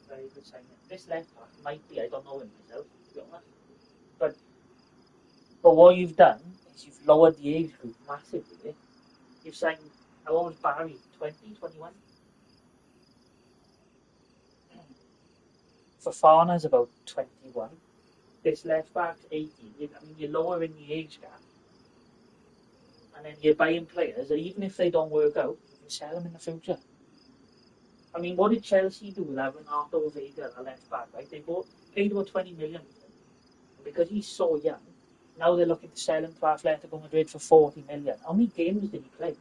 Very good signing. This left back might be, I don't know him myself, to be honest. But what you've done is you've lowered the age group massively. You've signed, how old was Barry? 20, 21? Fafana's about 21. This left back's 18. I mean, you're lowering the age gap. And then you're buying players that even if they don't work out, you can sell them in the future. I mean, what did Chelsea do with Renato Vega, a left back, right? They paid about 20 million for him. And because he's so young, now they're looking to sell him to Atletico Madrid for 40 million. How many games did he play?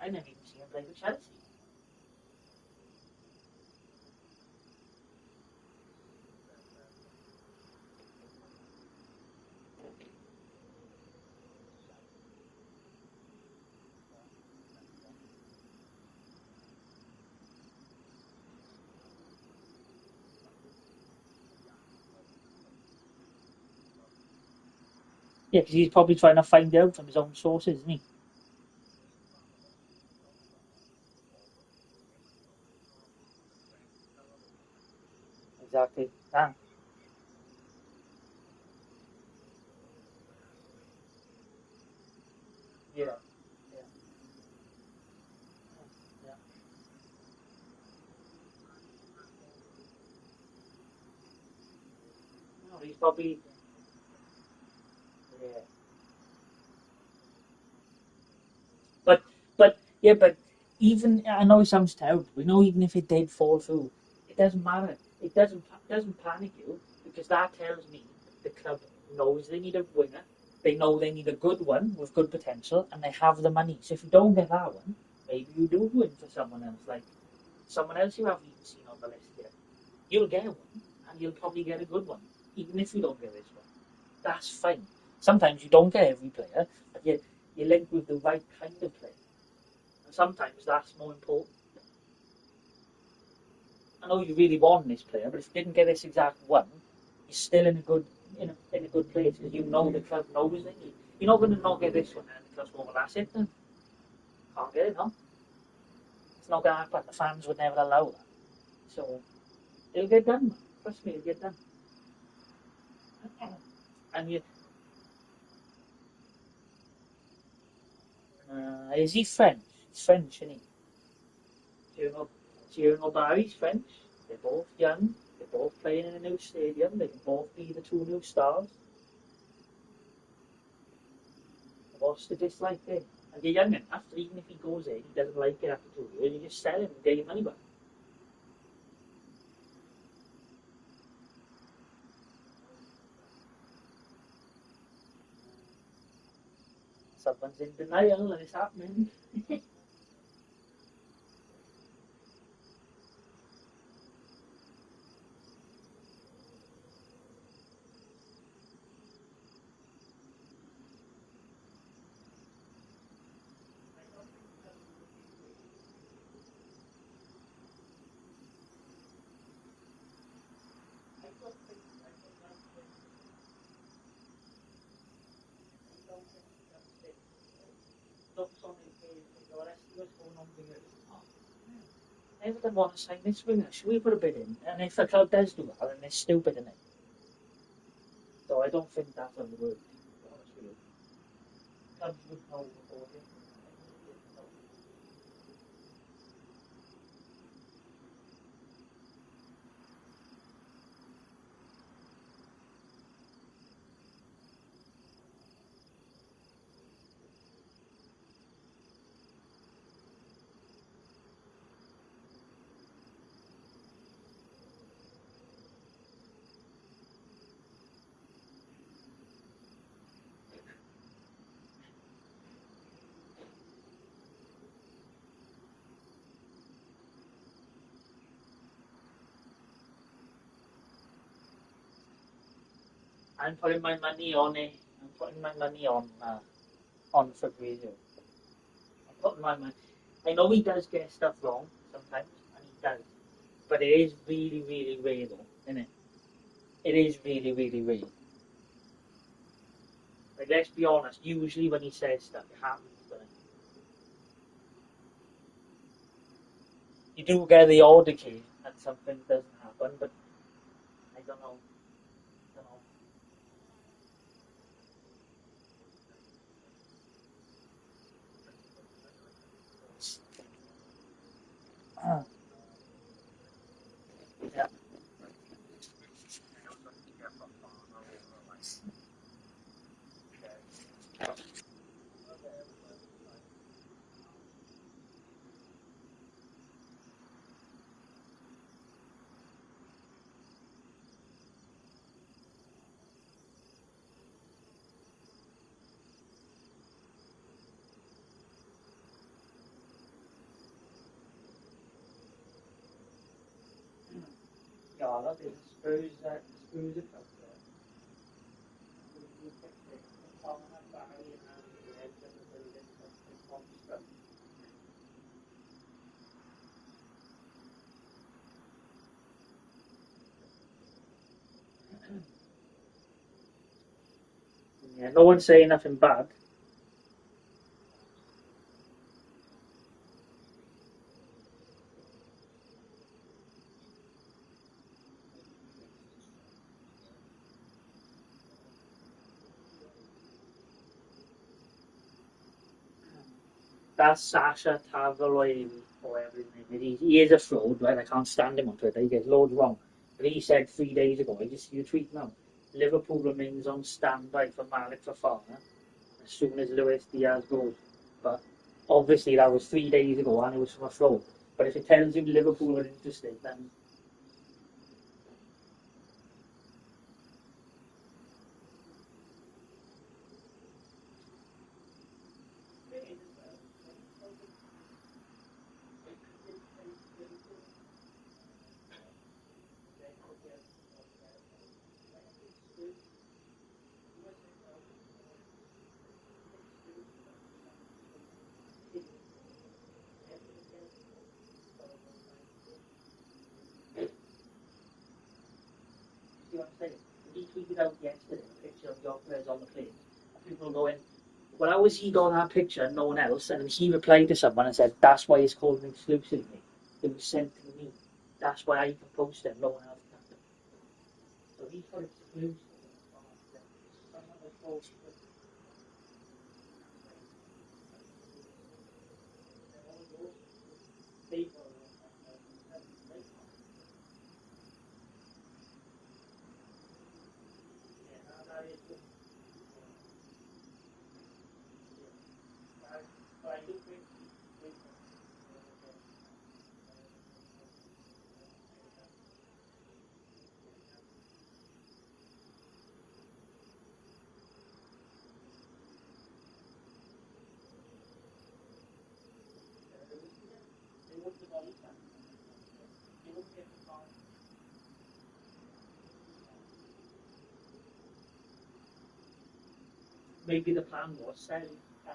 I never even seen him play for Chelsea. Yeah, because he's probably trying to find out from his own sources, isn't he? Exactly. Ah. Yeah. Yeah. Yeah. No, he's probably. Yeah. But even I know it sounds terrible. We know even if it did fall through, it doesn't matter. It doesn't panic you because that tells me the club knows they need a winger. They know they need a good one with good potential, and they have the money. So if you don't get that one, maybe you do win for someone else, like someone else you haven't even seen on the list yet. You'll get one, and you'll probably get a good one, even if you don't get this one. That's fine. Sometimes you don't get every player, but you're linked with the right kind of player. And sometimes that's more important. I know you really want this player, but if you didn't get this exact one, you're still in a good place because you know the club knows that you're not going to not get this one and the club's going, well, that's it then. Can't get it, no. It's not going to happen. The fans would never allow that. So it'll get done, man. Trust me, it'll get done. And is he French? He's French, isn't he? Cyrano Barry's French. They're both young. They're both playing in a new stadium. They can both be the two new stars. What's the dislike there? And you're young enough, even if he goes in, he doesn't like it after 2 years, you just sell him and get your money back. Someone's in denial and it's happening. Everton want to sign this winger. Should we put a bid in? And if the club does do that, then they're stupid, isn't it? So I don't think that's going to work. To be honest with you. Clubs would know before they. I'm putting my money on it. I'm putting my money on Fabrizio. I'm putting my money. I know he does get stuff wrong sometimes, and he does, but it is really, really rare, though, isn't it? It is really, really rare. Like, let's be honest. Usually, when he says stuff, it happens. But you do get the odd occasion that something doesn't happen, but I don't know. Yeah. Ja, dat is Spurs het ook. Yeah, no one's saying nothing bad. That's Sasha Tavaloev, or whatever his name is. He is a fraud, right? I can't stand him on Twitter. He gets loads wrong. But he said 3 days ago, I just see your tweet now, Liverpool remains on standby for Malik Fofana as soon as Luis Diaz goes. But obviously that was 3 days ago and it was from a fraud. But if it tells you Liverpool are interested, then see what I'm saying? He tweeted out yesterday a picture of Jokeres on the plane. And people were going, well, how has he got that picture and no one else? And then he replied to someone and said, that's why it's called an exclusive, mate. It was sent to me. That's why I can post it, no one else can. So he's got exclusive. Someone has posted it. People maybe the plan was sell now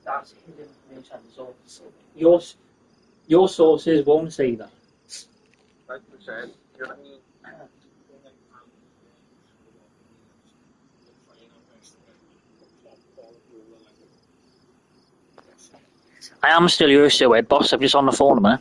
that's his information. So your sources won't say that. Like we said, you know what I mean? I am still here, still, boss. I'm just on the phone a minute.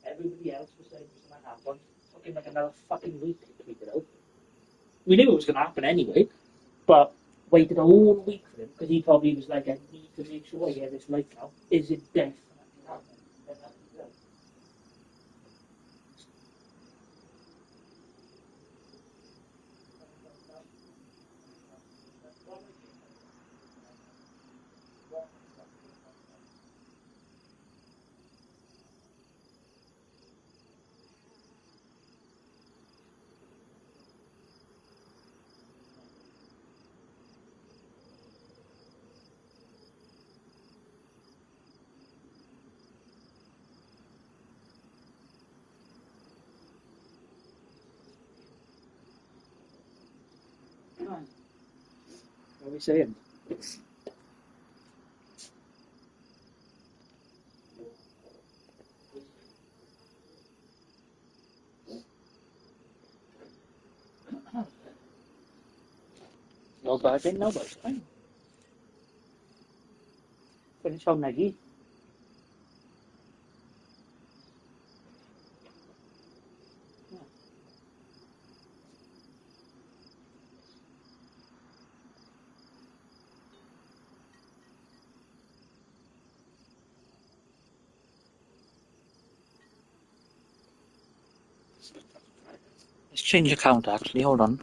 Everybody else was saying it was going to happen. Fucking like another fucking week to tweet it out. We knew it was going to happen anyway, but waited a whole week for him because he probably was like, I need to make sure I get this right now. Is it definitely happening? Then that was it. What are we saying? No, but I didn't know, but it's fine. Finish on Naggy. Let's change account actually, hold on.